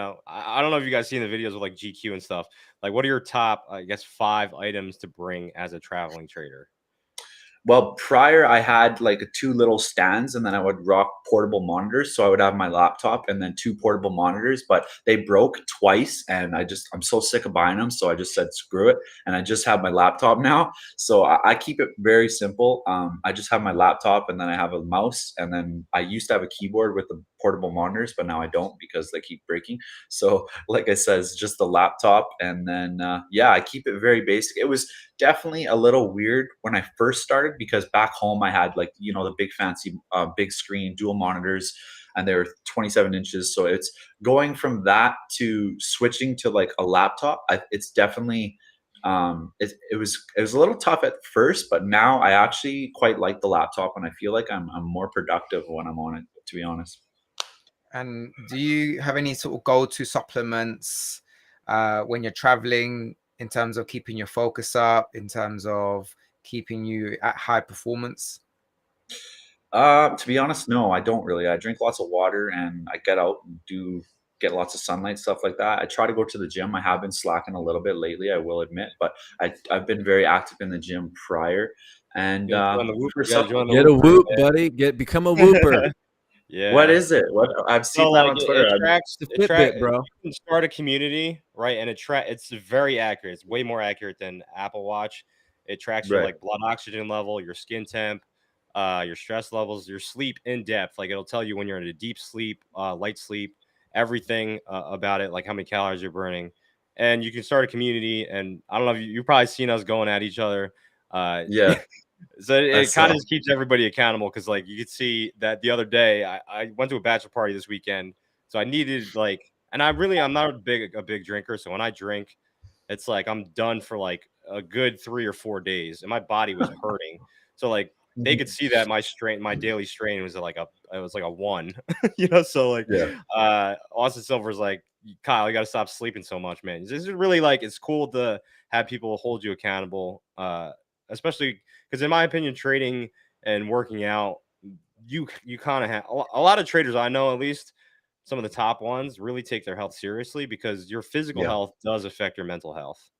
S1: don't know if you guys seen the videos with like GQ and stuff. Like, what are your top, I guess, 5 items to bring as a traveling trader?
S2: Well, prior I had like two little stands and then I would rock portable monitors. So I would have my laptop and then two portable monitors, but they broke twice and I'm so sick of buying them. So I just said, screw it. And I just have my laptop now. So I keep it very simple. I just have my laptop and then I have a mouse and then I used to have a keyboard with the portable monitors, but now I don't because they keep breaking. So like I said, it's just the laptop. And then, yeah, I keep it very basic. It was definitely a little weird when I first started because back home I had like the big fancy big screen dual monitors and they're 27 inches. So it's going from that to switching to like a laptop. It's definitely it was a little tough at first, but now I actually quite like the laptop and I feel like I'm more productive when I'm on it. To be honest.
S3: and do you have any sort of go-to supplements when you're traveling in terms of keeping your focus up, in terms of keeping you at high performance?
S2: To be honest, no, I don't really. I drink lots of water and I get out and get lots of sunlight, stuff like that. I try to go to the gym. I have been slacking a little bit lately, I will admit, but I've been very active in the gym prior. And
S1: You gotta join the whoop.
S2: for
S1: You gotta
S2: some,
S1: join the
S4: get a
S1: whoop crew,
S4: whoop, buddy. Become a whooper.
S1: man.
S2: what
S1: Yeah.
S2: is it? What I've
S1: So
S2: seen that
S1: like
S2: on
S1: it
S2: Twitter.
S1: tracks
S4: It's
S1: it
S4: a
S1: track
S4: Fitbit,
S1: you
S4: bro.
S1: can start a community, right? And it's very accurate. It's way more accurate than Apple Watch. It tracks your
S2: Right.
S1: like blood oxygen level, your skin temp, your stress levels, your sleep in depth. Like it'll tell you when you're in a deep sleep, light sleep, everything about it, like how many calories you're burning, and you can start a community. And I don't know if you've probably seen us going at each other. Uh,
S2: Yeah,
S1: so
S2: I
S1: it kind
S2: saw.
S1: of just keeps everybody accountable because like you could see that the other day I went to a bachelor party this weekend, so I needed like, and I'm not a big drinker, so when I drink, it's like I'm done for like a good 3 or 4 days, and my body was hurting. So like they could
S2: Mhm.
S1: see that my daily strain was like it was like a one, you know. So like
S2: Yeah,
S1: Austin Silver's like, Kyle, you got to stop sleeping so much, man. This is really like it's cool to have people hold you accountable, especially because in my opinion, trading and working out, you kind of have a lot of traders I know, at least some of the top ones, really take their health seriously because your physical
S2: yeah.
S1: health does affect your mental health.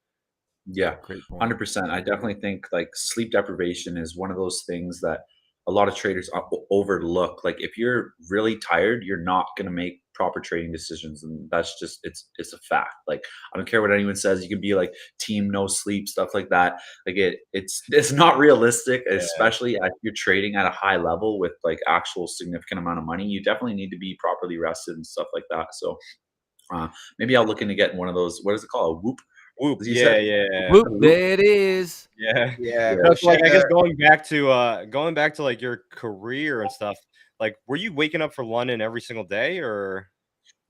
S2: Yeah,
S4: Great point.
S2: 100%. I definitely think like sleep deprivation is one of those things that a lot of traders overlook. Like if you're really tired, you're not going to make proper trading decisions, and that's just it's a fact. Like I don't care what anyone says. You can be like team no sleep stuff like that. Like it's not realistic,
S1: Yeah.
S2: especially if you're trading at a high level with like actual significant amount of money. You definitely need to be properly rested and stuff like that. So maybe I'll look into getting one of those. What is it called? A Whoop,
S1: Whoop.
S2: as you
S1: Yeah,
S2: said.
S1: yeah,
S4: Whoop, there it is.
S1: yeah.
S3: Yeah,
S2: Yeah.
S1: No,
S3: go
S1: so like
S3: share
S1: I guess
S3: your.
S1: going back to like your career and stuff, like were you waking up for London every single day or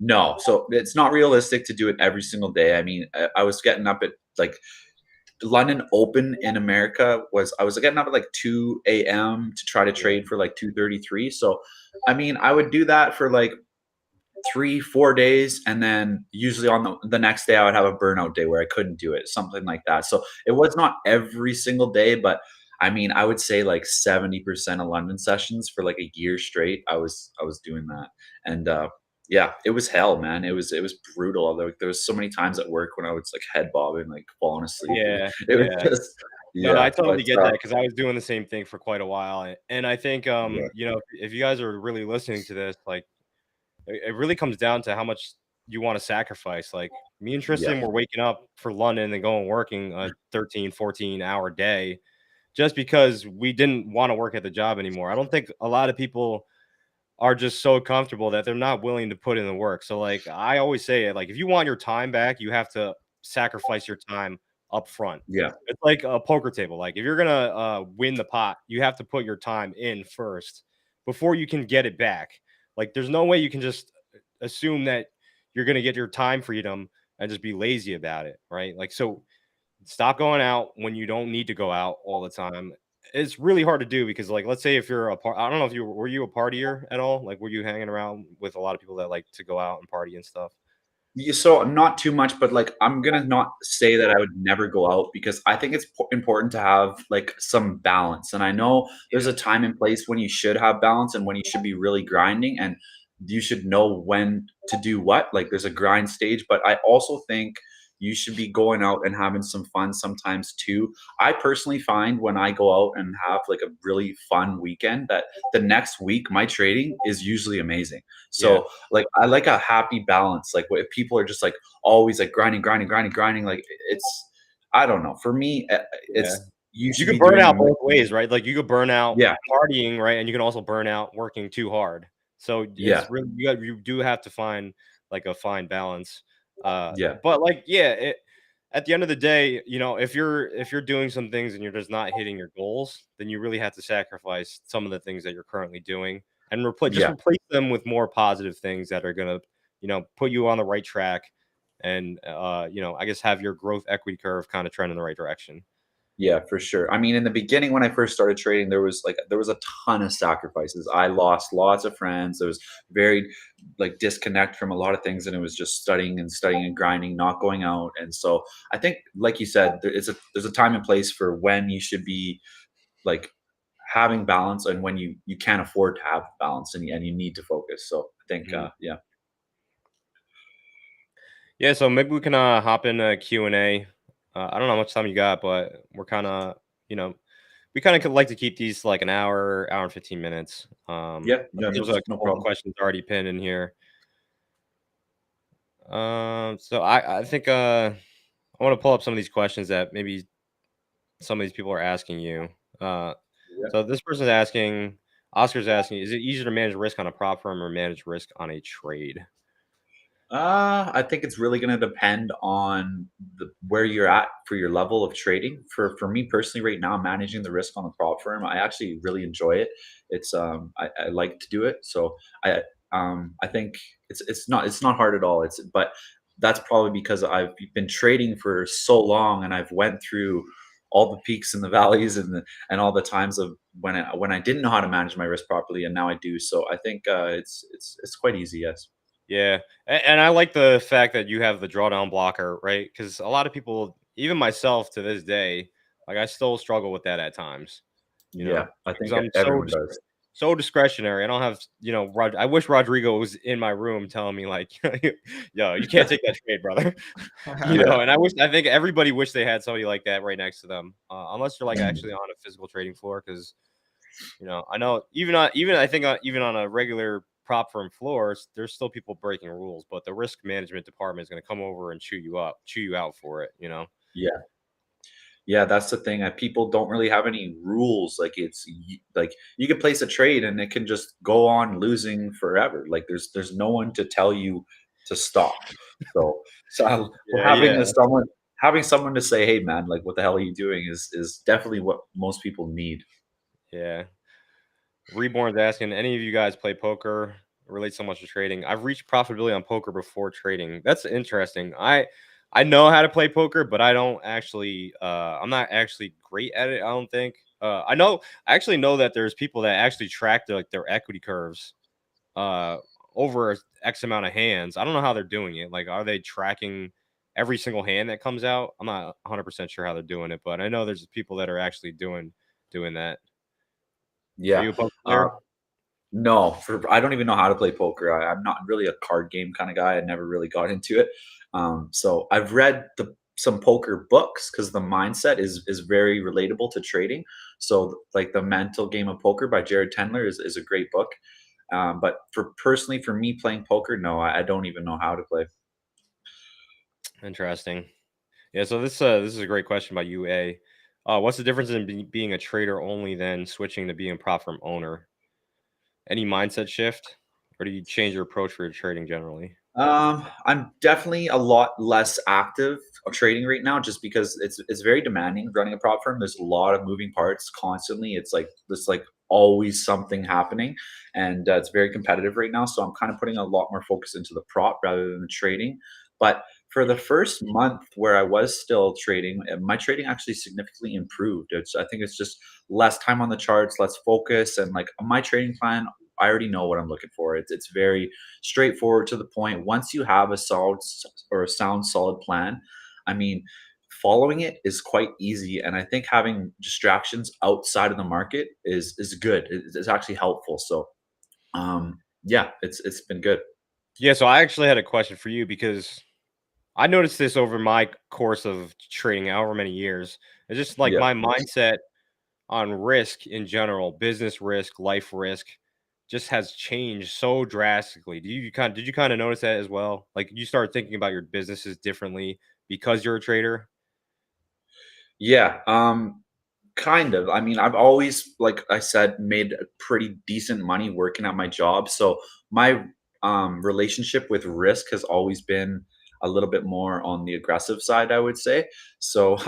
S2: No, so it's not realistic to do it every single day. I mean, I was getting up at like London Open in America was I was getting up at like 2 a.m. to try to
S1: yeah,
S2: trade for like 2:33. So, I mean, I would do that for like 3, 4 days, and then usually on the next day I would have a burnout day where I couldn't do it, something like that. So it was not every single day, but I mean, I would say like 70% of London sessions for like a year straight. I was doing that, and yeah, it was hell, man. It was brutal. There was so many times at work when I was like head bobbing, like falling asleep, and
S1: yeah,
S2: it was
S1: yeah.
S2: just
S1: No, I
S2: yeah. But
S1: totally get that because I was doing the same thing for quite a while, and I think
S2: yeah,
S1: if you guys are really listening to this, like it really comes down to how much you want to sacrifice. Like me and
S2: yeah,
S1: Tristan were waking up for London and going working a 13, 14 hour day just because we didn't want to work at the job anymore. I don't think a lot of people are just so comfortable that they're not willing to put in the work. So like I always say it, like if you want your time back, you have to sacrifice your time up front.
S2: yeah,
S1: It's like a poker table. Like if you're gonna win the pot, you have to put your time in first before you can get it back. Like there's no way you can just assume that you're gonna get your time freedom and just be lazy about it, right? Like so stop going out when you don't need to go out all the time. It's really hard to do because, like, let's say if you're a part, I don't know if you were you a partier at all? Like, were you hanging around with a lot of people that like to go out and party and stuff?
S2: yeah, so not too much, but like I'm gonna not say that I would never go out because I think it's important to have like some balance. And I know there's a
S1: Yeah,
S2: time and place when you should have balance and when you should be really grinding, and you should know when to do what. Like there's a grind stage, but I also think you should be going out and having some fun sometimes too. I personally find when I go out and have like a really fun weekend that the next week my trading is usually amazing.
S1: yeah,
S2: So like I like a happy balance. Like if people are just like always like grinding, grinding, grinding, grinding, like it's I don't know. For me,
S1: yeah.
S2: it's you
S1: You
S2: should
S1: could
S2: be
S1: burn
S2: doing
S1: out both ways, right? Like you could burn out
S2: yeah,
S1: partying, right? And you can also burn out working too hard. So
S2: yeah,
S1: it's really you do have to find like a fine balance.
S2: yeah,
S1: But like yeah, at the end of the day, if you're doing some things and you're just not hitting your goals, then you really have to sacrifice some of the things that you're currently doing and
S2: yeah.
S1: replace them with more positive things that are gonna, put you on the right track and I guess have your growth equity curve kind of trend in the right direction.
S2: Yeah, for sure. I mean, in the beginning, when I first started trading, there was a ton of sacrifices. I lost lots of friends. There was very like disconnect from a lot of things, and it was just studying and grinding, not going out. And so I think, like you said, there's a time and place for when you should be like having balance and when you can't afford to have balance and you need to focus. So I think
S1: Mhm.
S2: yeah.
S1: Yeah, so maybe we can hop in a Q&A. I don't know how much time you got, but we're kind of, we kind of like to keep these like an hour, hour and 15 minutes.
S2: Yeah,
S1: I
S2: no,
S1: think
S2: no,
S1: there's a
S2: no
S1: couple of
S2: problem.
S1: questions already pinned in here. So I think I want to pull up some of these questions that maybe some of these people are asking you. Uh,
S2: Yeah.
S1: so this person's asking, Oscar's asking, is it easier to manage risk on a prop firm or manage risk on a trade?
S2: I think it's really going to depend on where you're at for your level of trading. For me personally, right now, managing the risk on the prop firm, I actually really enjoy it. I like to do it, so I think it's not hard at all. But that's probably because I've been trading for so long, and I've went through all the peaks and the valleys and all the times of when I didn't know how to manage my risk properly, and now I do. So I think it's quite easy. Yes.
S1: Yeah, and I like the fact that you have the drawdown blocker, right? Because a lot of people, even myself to this day, like I still struggle with that at times, you
S2: Yeah,
S1: know,
S2: I
S1: because
S2: think
S1: I'm
S2: everyone does.
S1: so discretionary. I don't have, I wish Rodrigo was in my room telling me like, yo, you can't take that trade, brother.
S2: Yeah.
S1: And I think everybody wish they had somebody like that right next to them, unless you're like
S2: Mhm.
S1: actually on a physical trading floor, because I know even I think even on a regular prop firm floors, there's still people breaking rules, but the risk management department is going to come over and chew you out for it.
S2: Yeah. Yeah, that's the thing. People don't really have any rules. Like like you could place a trade and it can just go on losing forever. Like there's no one to tell you to stop. So
S1: Yeah, yeah,
S2: having someone to say, "Hey, man, like what the hell are you doing?" is definitely what most people need.
S1: yeah. Reborn's asking, any of you guys play poker? Relate so much to trading. I've reached profitability on poker before trading. That's interesting. I know how to play poker, but I don't actually. I'm not actually great at it. I don't think. I actually know that there's people that actually track their equity curves uh over X amount of hands. I don't know how they're doing it. Like, are they tracking every single hand that comes out? I'm not 100% sure how they're doing it, but I know there's people that are actually doing that. Are
S2: Yeah.
S1: you a poker
S2: Uh,
S1: player?
S2: No, I don't even know how to play poker. I'm not really a card game kind of guy. I never really got into it. So I've read some poker books because the mindset is very relatable to trading. So like the Mental Game of Poker by Jared Tendler is a great book. But personally for me playing poker, no, I don't even know how to play.
S1: Interesting. Yeah, so this is a great question by UA. What's the difference in being a trader only than switching to being a prop firm owner? Any mindset shift, or do you change your approach for your trading generally?
S2: I'm definitely a lot less active trading right now just because it's very demanding running a prop firm. There's a lot of moving parts constantly. It's like there's like always something happening, and it's very competitive right now. So I'm kind of putting a lot more focus into the prop rather than the trading. But for the first month where I was still trading, my trading actually significantly improved. I think it's just less time on the charts, less focus, and like my trading plan, I already know what I'm looking for. It's very straightforward to the point. Once you have a sound solid plan, I mean, following it is quite easy. And I think having distractions outside of the market is good. It's actually helpful. So yeah, it's been good.
S1: Yeah, so I actually had a question for you because I noticed this over my course of trading, however many years. It's just like
S2: Yeah.
S1: my mindset on risk in general, business risk, life risk, just has changed so drastically. Did you kind of notice that as well? Like you start thinking about your businesses differently because you're a trader?
S2: Yeah. Kind of. I mean, I've always, like I said, made pretty decent money working at my job. So my relationship with risk has always been a little bit more on the aggressive side, I would say. So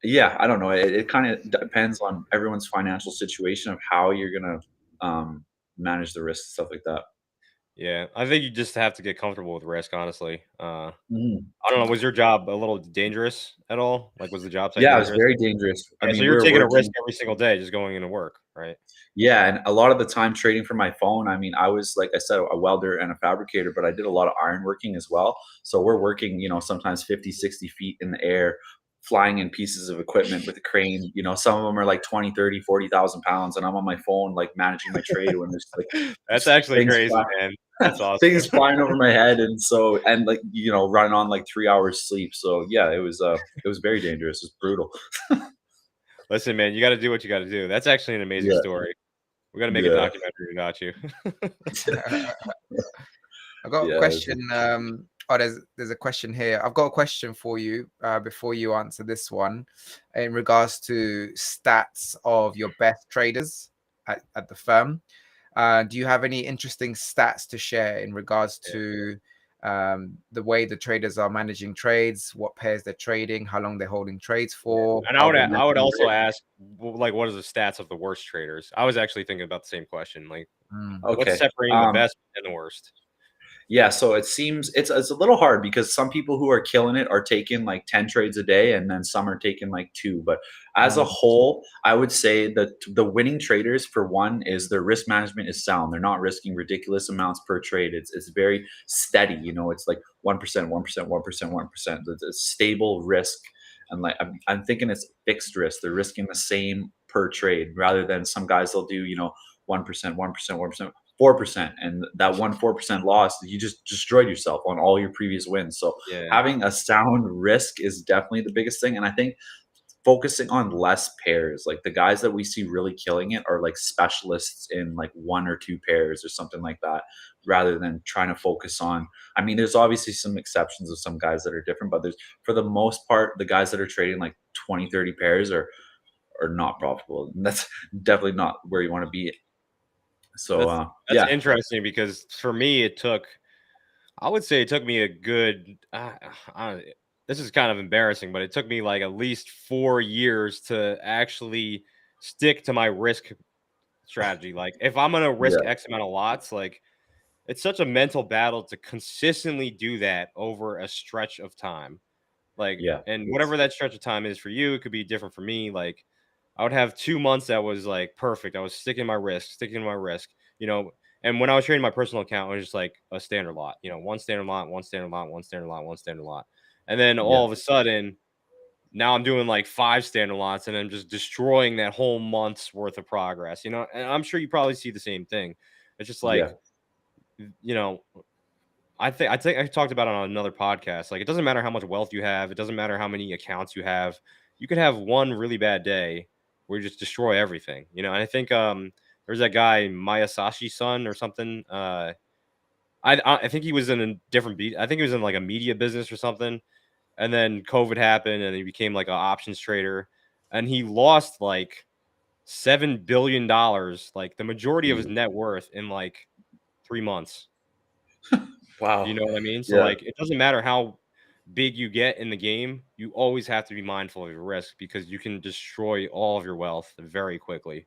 S2: yeah, I don't know. It kind of depends on everyone's financial situation of how you're gonna manage the risk, stuff like that.
S1: Yeah, I think you just have to get comfortable with risk, honestly.
S2: Mhm.
S1: I don't know, was your job a little dangerous at all? Like, was the job site
S2: Yeah, it was
S1: dangerous?
S2: very dangerous. I
S1: Yeah, so
S2: mean,
S1: you're
S2: we're
S1: taking a risk
S2: working.
S1: every single day just going into work, right?
S2: Yeah, and a lot of the time trading from my phone, I mean, I was, like I said, a welder and a fabricator, but I did a lot of iron working as well. So we're working, sometimes 50, 60 feet in the air, flying in pieces of equipment with a crane. Some of them are like 20, 30, 40,000 pounds. And I'm on my phone, like managing my trade when there's like
S1: That's actually
S2: things
S1: crazy,
S2: flying,
S1: man. That's awesome.
S2: things flying over my head. And like, running on like 3 hours sleep. So yeah, it was very dangerous. It was brutal.
S1: Listen, man, you gotta do what you gotta do. That's actually an amazing
S2: Yeah.
S1: story. We gotta make a
S2: Yeah.
S1: documentary about you.
S3: I got a
S2: Yeah.
S3: question. There's a question here. I've got a question for you before you answer this one, in regards to stats of your best traders at the firm. Do you have any interesting stats to share in regards
S1: Yeah.
S3: to the way the traders are managing trades, what pairs they're trading, how long they're holding trades for.
S1: And I would also ask, like, what are the stats of the worst traders? I was actually thinking about the same question. Like, what's
S2: Okay.
S1: separating the best and the worst?
S2: Yeah, so it seems it's a little hard because some people who are killing it are taking like 10 trades a day and then some are taking like 2. But as a whole, I would say that the winning traders, for one, is their risk management is sound. They're not risking ridiculous amounts per trade. It's very steady, you know, it's like 1%, 1%, 1%, 1%. It's a stable risk. And like I'm thinking it's fixed risk. They're risking the same per trade rather than some guys they'll do, you know, 1%, 1%, 1%, 4%, and that 4% loss, you just destroyed yourself on all your previous wins. So
S1: Yeah.
S2: having a sound risk is definitely the biggest thing. And I think focusing on less pairs, like the guys that we see really killing it are like specialists in like 1 or 2 pairs or something like that, rather than trying to focus on, I mean, there's obviously some exceptions of some guys that are different, but there's, for the most part, the guys that are trading like 20, 30 pairs are not profitable. And that's definitely not where you want to be. So
S1: That's
S2: yeah,
S1: interesting because for me, I would say it took me a good, this is kind of embarrassing, but it took me like at least 4 years to actually stick to my risk strategy. Like, if I'm going to risk
S2: yeah,
S1: X amount of lots, like, it's such a mental battle to consistently do that over a stretch of time. Like,
S2: yeah.
S1: and whatever that stretch of time is for you, it could be different for me. Like, I would have 2 months that was like perfect. I was sticking to my risk, you know. And when I was trading my personal account, it was just like a standard lot, you know, one standard lot, one standard lot, one standard lot, one standard lot. And then
S2: Yeah,
S1: all of a sudden, now I'm doing like 5 standard lots and I'm just destroying that whole month's worth of progress, you know. And I'm sure you probably see the same thing. It's just
S2: yeah,
S1: like, you know, I think I talked about it on another podcast. Like, it doesn't matter how much wealth you have. It doesn't matter how many accounts you have. You could have one really bad day where you just destroy everything, you know. And I think there's that guy Masayoshi Son or something. I think he was in a different beat. I think he was in like a media business or something. And then COVID happened, and he became like an options trader, and he lost like $7 billion, like the majority of his
S2: Jesus.
S1: net worth, in like 3 months. You
S2: Wow.
S1: know what I mean? So,
S2: Yeah,
S1: like, it doesn't matter how big you get in the game, you always have to be mindful of your risk because you can destroy all of your wealth very quickly.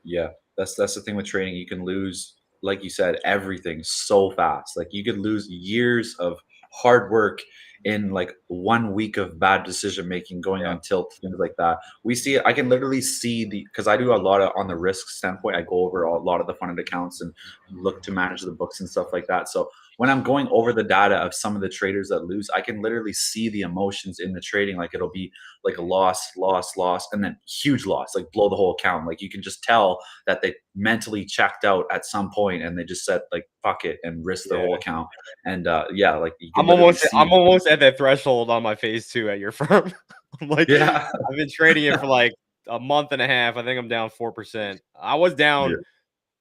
S2: yeah. That's the thing with trading. You can lose, like you said, everything so fast. Like you could lose years of hard work in like 1 week of bad decision making, going
S1: Yeah.
S2: on tilt, things like that. We see it. I can literally see the, because I do a lot of on the risk standpoint. I go over a lot of the funded accounts and look to manage the books and stuff like that. So when I'm going over the data of some of the traders that lose, I can literally see the emotions in the trading. Like it'll be like a loss, loss, loss, and then huge loss, like blow the whole account. Like you can just tell that they mentally checked out at some point and they just said like fuck it and risk their
S1: Yeah.
S2: whole account. And yeah, like you can
S1: I'm
S2: literally
S1: almost
S2: see.
S1: I'm almost at that threshold on my phase 2 at your firm. I'm like,
S2: Yeah,
S1: I've been trading it for like a month and a half. I think I'm down 4%. I was
S2: yeah,
S1: down,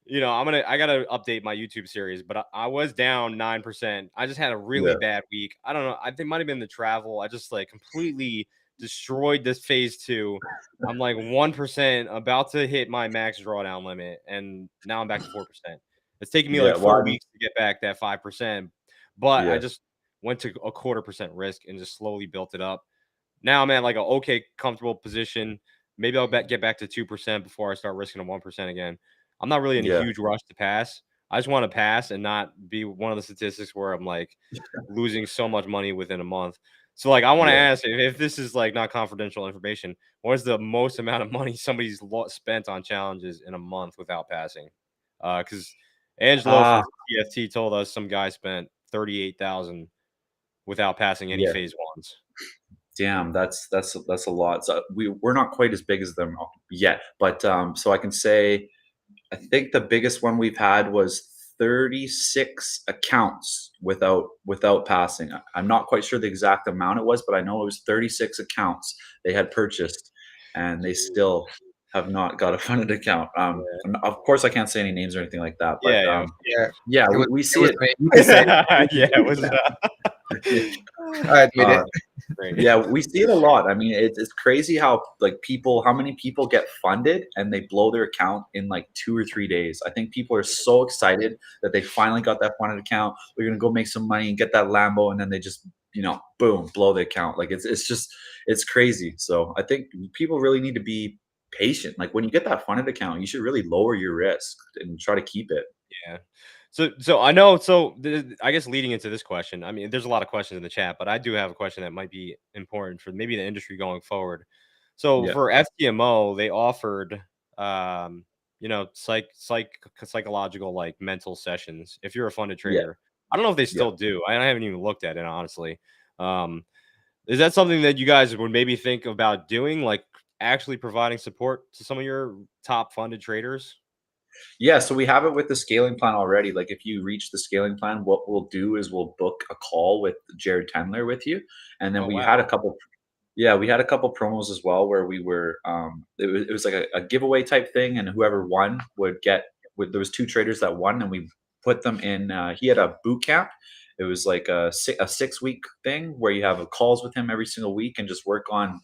S1: you know, I gotta update my YouTube series, but I was down 9%. I just had a really
S2: yeah,
S1: bad week. I don't know. I think it might have been the travel. I just like completely destroyed this phase 2. I'm like 1% about to hit my max drawdown limit, and now I'm back to 4%. It's taking me
S2: yeah.
S1: like
S2: Well,
S1: 4
S2: I mean,
S1: weeks to get back that 5%, but I
S2: yeah,
S1: just went to a 1/4% risk and just slowly built it up. Now I'm at like a okay, comfortable position. Maybe I'll get back to 2% before I start risking a 1% again. I'm not really in a
S2: yeah,
S1: huge rush to pass. I just want to pass and not be one of the statistics where I'm like losing so much money within a month. So, like, I want to
S2: yeah.
S1: ask if this is like not confidential information, what is the most amount of money somebody's spent on challenges in a month without passing? Because Angelo from
S2: Ah,
S1: TFT told us some guy spent 38,000 without passing any
S2: yeah.
S1: phase ones.
S2: Damn, that's a lot. So we're not quite as big as them yet, but so I can say I think the biggest one we've had was 36 accounts without passing. I'm not quite sure the exact amount it was, but I know it was 36 accounts they had purchased, and they still have not got a funded account.
S1: Yeah,
S2: And of course, I can't say any names or anything like that, but
S1: yeah,
S3: Yeah,
S2: yeah,
S3: it was
S2: we
S3: it
S2: see
S3: was
S2: it.
S3: me. You can say it.
S1: yeah. It was.
S3: I admit
S2: Uh,
S3: it.
S1: Great.
S2: Yeah, we see it a lot. I mean, it's crazy how how many people get funded and they blow their account in like 2 or 3 days. I think people are so excited that they finally got that funded account. They're gonna go make some money and get that Lambo, and then they just boom, blow the account. Like it's crazy. So I think people really need to be patient. Like when you get that funded account, you should really lower your risk and try to keep it.
S1: Yeah. So I know. So I guess leading into this question, I mean, there's a lot of questions in the chat, but I do have a question that might be important for maybe the industry going forward. So
S2: Yeah,
S1: for FTMO, they offered, psychological like mental sessions if you're a funded
S2: yeah,
S1: trader. I don't know if they
S2: yeah.
S1: still do. I haven't even looked at it honestly. Um, is that something that you guys would maybe think about doing, like actually providing support to some of your top funded traders?
S2: Yeah, so we have it with the scaling plan already. Like if you reach the scaling plan, what we'll do is we'll book a call with Jared Tendler with you. And then
S1: Oh
S2: we had a
S1: wow.
S2: couple yeah, we had a couple promos as well where we were it was like a giveaway type thing, and whoever won would get there was two traders that won, and we put them in he had a boot camp. It was like a 6 week thing where you have calls with him every single week and just work on,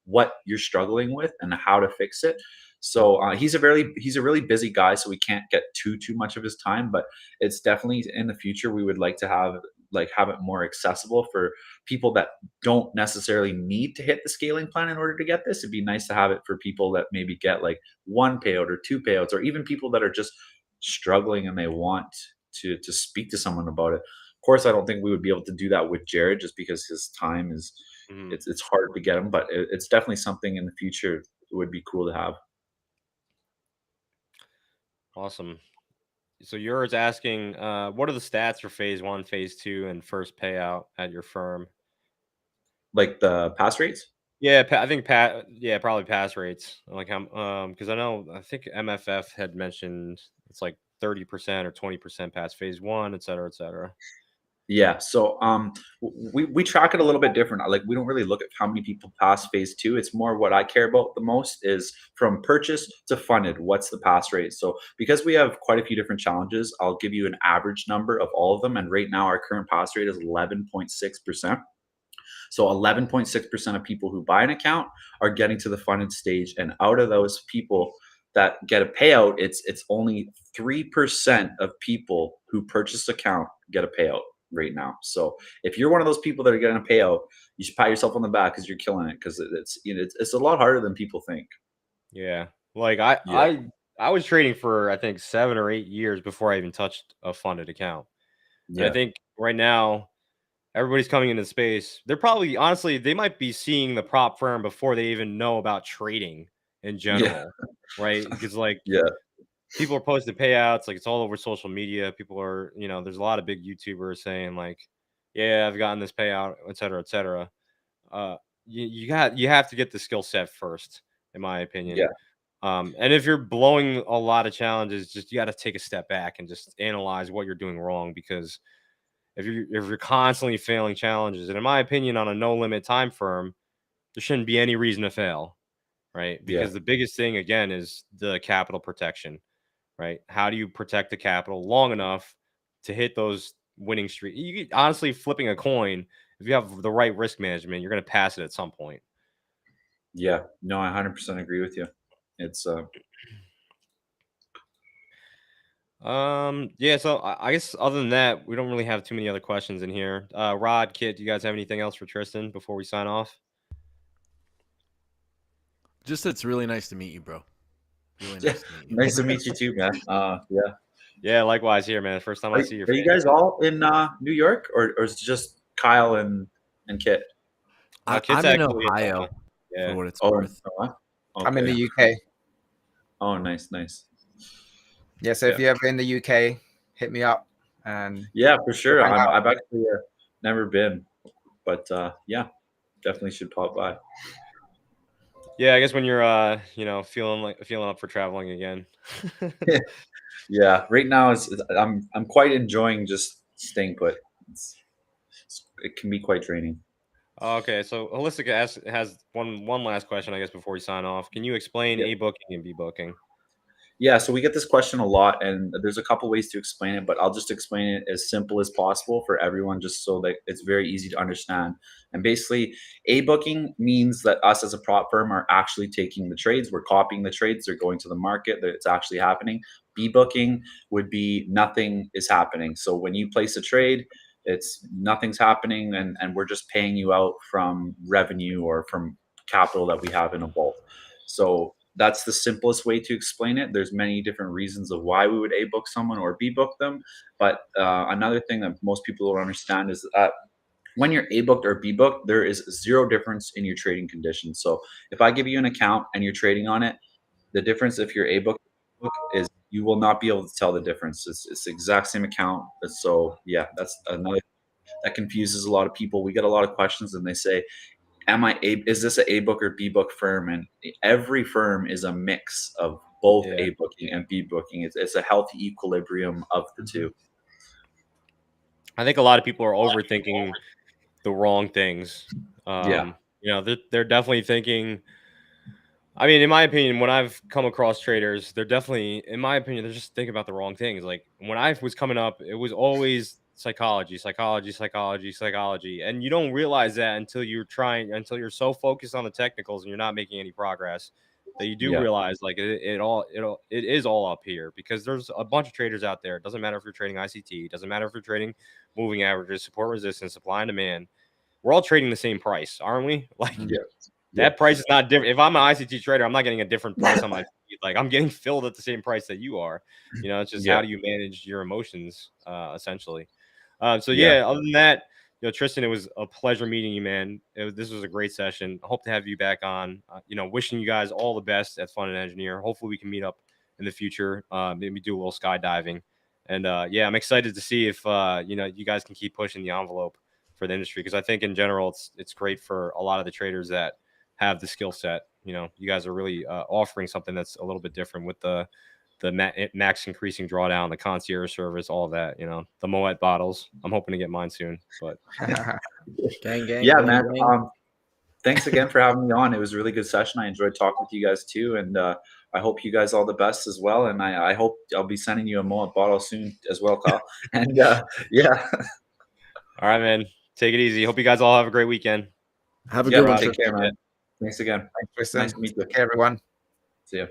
S2: what you're struggling with and how to fix it. So he's a really busy guy, so we can't get too much of his time, but it's definitely in the future we would like to have it more accessible for people that don't necessarily need to hit the scaling plan in order to get this. It'd be nice to have it for people that maybe get like one payout or two payouts, or even people that are just struggling and they want to speak to someone about it. Of course, I don't think we would be able to do that with Jared just because his time is
S1: Mhm.
S2: it's hard to get him, but it's definitely something in the future that would be cool to have.
S1: Awesome. So yours asking, what are the stats for phase one, phase two, and first payout at your firm?
S2: Like the pass rates?
S1: Yeah, I think yeah, probably pass rates. Like how, because I think MFF had mentioned it's like 30% or 20% pass phase one, et cetera, et cetera.
S2: Yeah, so we track it a little bit different. Like we don't really look at how many people pass phase two. It's more what I care about the most is from purchase to funded. What's the pass rate? So because we have quite a few different challenges, I'll give you an average number of all of them. And right now our current pass rate is 11.6%. So 11.6% of people who buy an account are getting to the funded stage. And out of those people that get a payout, it's only 3% of people who purchase account get a payout right now. So if you're one of those people that are getting a payout, you should pat yourself on the back because you're killing it, because it's a lot harder than people think.
S1: Yeah, like I
S2: Yeah.
S1: I I was trading for I think 7 or 8 years before I even touched a funded account, and I
S2: Yeah.
S1: think right now everybody's coming into space. They're probably honestly, they might be seeing the prop firm before they even know about trading in
S2: Yeah.
S1: general, right? Because like
S2: Yeah.
S1: people are posting payouts, like it's all over social media. People are, there's a lot of big YouTubers saying like, yeah, I've gotten this payout, et cetera, et cetera. Uh, you have to get the skill set first, in my opinion.
S2: Yeah.
S1: And if you're blowing a lot of challenges, just you got to take a step back and just analyze what you're doing wrong, because if you're constantly failing challenges, and in my opinion, on a no limit time firm, there shouldn't be any reason to fail, right?
S2: Yeah.
S1: Because the biggest thing again is the capital protection, right? How do you protect the capital long enough to hit those winning streak? Honestly, flipping a coin, if you have the right risk management, you're going to pass it at some point.
S2: Yeah. No, I 100% agree with you. It's
S1: Yeah, so I guess other than that, we don't really have too many other questions in here. Rod, Kit, do you guys have anything else for Tristan before we sign off?
S4: Just it's really nice to meet you, bro. Really
S2: yeah.
S4: nice to meet you.
S2: Nice to meet you too, man. Yeah.
S1: Yeah, likewise here, man. First time I see your
S2: Are you
S1: face.
S2: guys all in New York, or is it just Kyle and Kit?
S1: Kit's
S4: I'm in
S1: actually in,
S4: Ohio for
S1: yeah.
S4: what it's
S2: Oh,
S4: worth.
S3: I'm in
S2: okay.
S3: the UK.
S2: Oh, nice, nice.
S3: Yeah, so if
S2: Yeah,
S3: you're ever in the UK, hit me up and
S2: yeah, for
S3: we'll
S2: sure.
S3: hang out.
S2: I've actually never been, but yeah, definitely should pop by.
S1: Yeah, I guess when you're feeling up for traveling again.
S2: Yeah, right now I'm quite enjoying just staying put. It can be quite draining.
S1: Okay, so Holistic has one last question, I guess, before we sign off. Can you explain
S2: Yeah.
S1: A booking and B booking?
S2: Yeah, so we get this question a lot, and there's a couple ways to explain it, but I'll just explain it as simple as possible for everyone, just so that it's very easy to understand. And basically, A booking means that us as a prop firm are actually taking the trades, we're copying the trades, they're going to the market, that it's actually happening. B booking would be nothing is happening. So when you place a trade, it's nothing's happening, and we're just paying you out from revenue or from capital that we have in a vault. So that's the simplest way to explain it. There's many different reasons of why we would A book someone or B book them. But another thing that most people don't understand is that when you're A booked or B booked, there is zero difference in your trading conditions. So if I give you an account and you're trading on it, the difference if you're A booked is you will not be able to tell the difference. It's the exact same account. So yeah, that's another that confuses a lot of people. We get a lot of questions and they say, is this a book or B book firm? And every firm is a mix of both
S1: Yeah.
S2: A booking and B booking. It's a healthy equilibrium of the two.
S1: I think a lot of people are overthinking the wrong things.
S2: Yeah.
S1: You know, they're definitely thinking. I mean, in my opinion, when I've come across traders, they're definitely, in my opinion, they're just thinking about the wrong things. Like when I was coming up, it was always psychology, psychology, psychology, psychology. And you don't realize that until you're so focused on the technicals and you're not making any progress that you do
S2: Yeah.
S1: realize like it is all up here because there's a bunch of traders out there. It doesn't matter if you're trading ICT, it doesn't matter if you're trading moving averages, support resistance, supply and demand. We're all trading the same price, aren't we? Like
S2: Yeah.
S1: that price is not different. If I'm an ICT trader, I'm not getting a different price on my feed. Like I'm getting filled at the same price that you are. You know, it's just
S2: Yeah.
S1: how do you manage your emotions, essentially. So
S2: Yeah.
S1: yeah, other than that, you know, Tristan, it was a pleasure meeting you, man. This was a great session. I hope to have you back on. You know, wishing you guys all the best at Fun and Engineer. Hopefully, we can meet up in the future. Maybe do a little skydiving. And yeah, I'm excited to see if you know you guys can keep pushing the envelope for the industry because I think in general it's great for a lot of the traders that have the skill set. You know, you guys are really offering something that's a little bit different with the max increasing drawdown, the concierge service, all of that. You know, the Moet bottles. I'm hoping to get mine soon. But
S4: Gang, gang,
S2: Yeah,
S4: gang,
S2: man.
S4: gang.
S2: Thanks again for having me on. It was a really good session. I enjoyed talking with you guys too, and I hope you guys all the best as well. And I hope I'll be sending you a Moet bottle soon as well, Kyle. And yeah,
S1: all right, man. Take it easy. Hope you guys all have a great weekend.
S4: Have a
S2: yeah.
S4: good one.
S2: Take
S4: Tristan.
S2: care, man. Thanks again.
S3: Thanks, Tristan.
S2: Nice to meet you.
S3: Take care, everyone.
S2: See ya.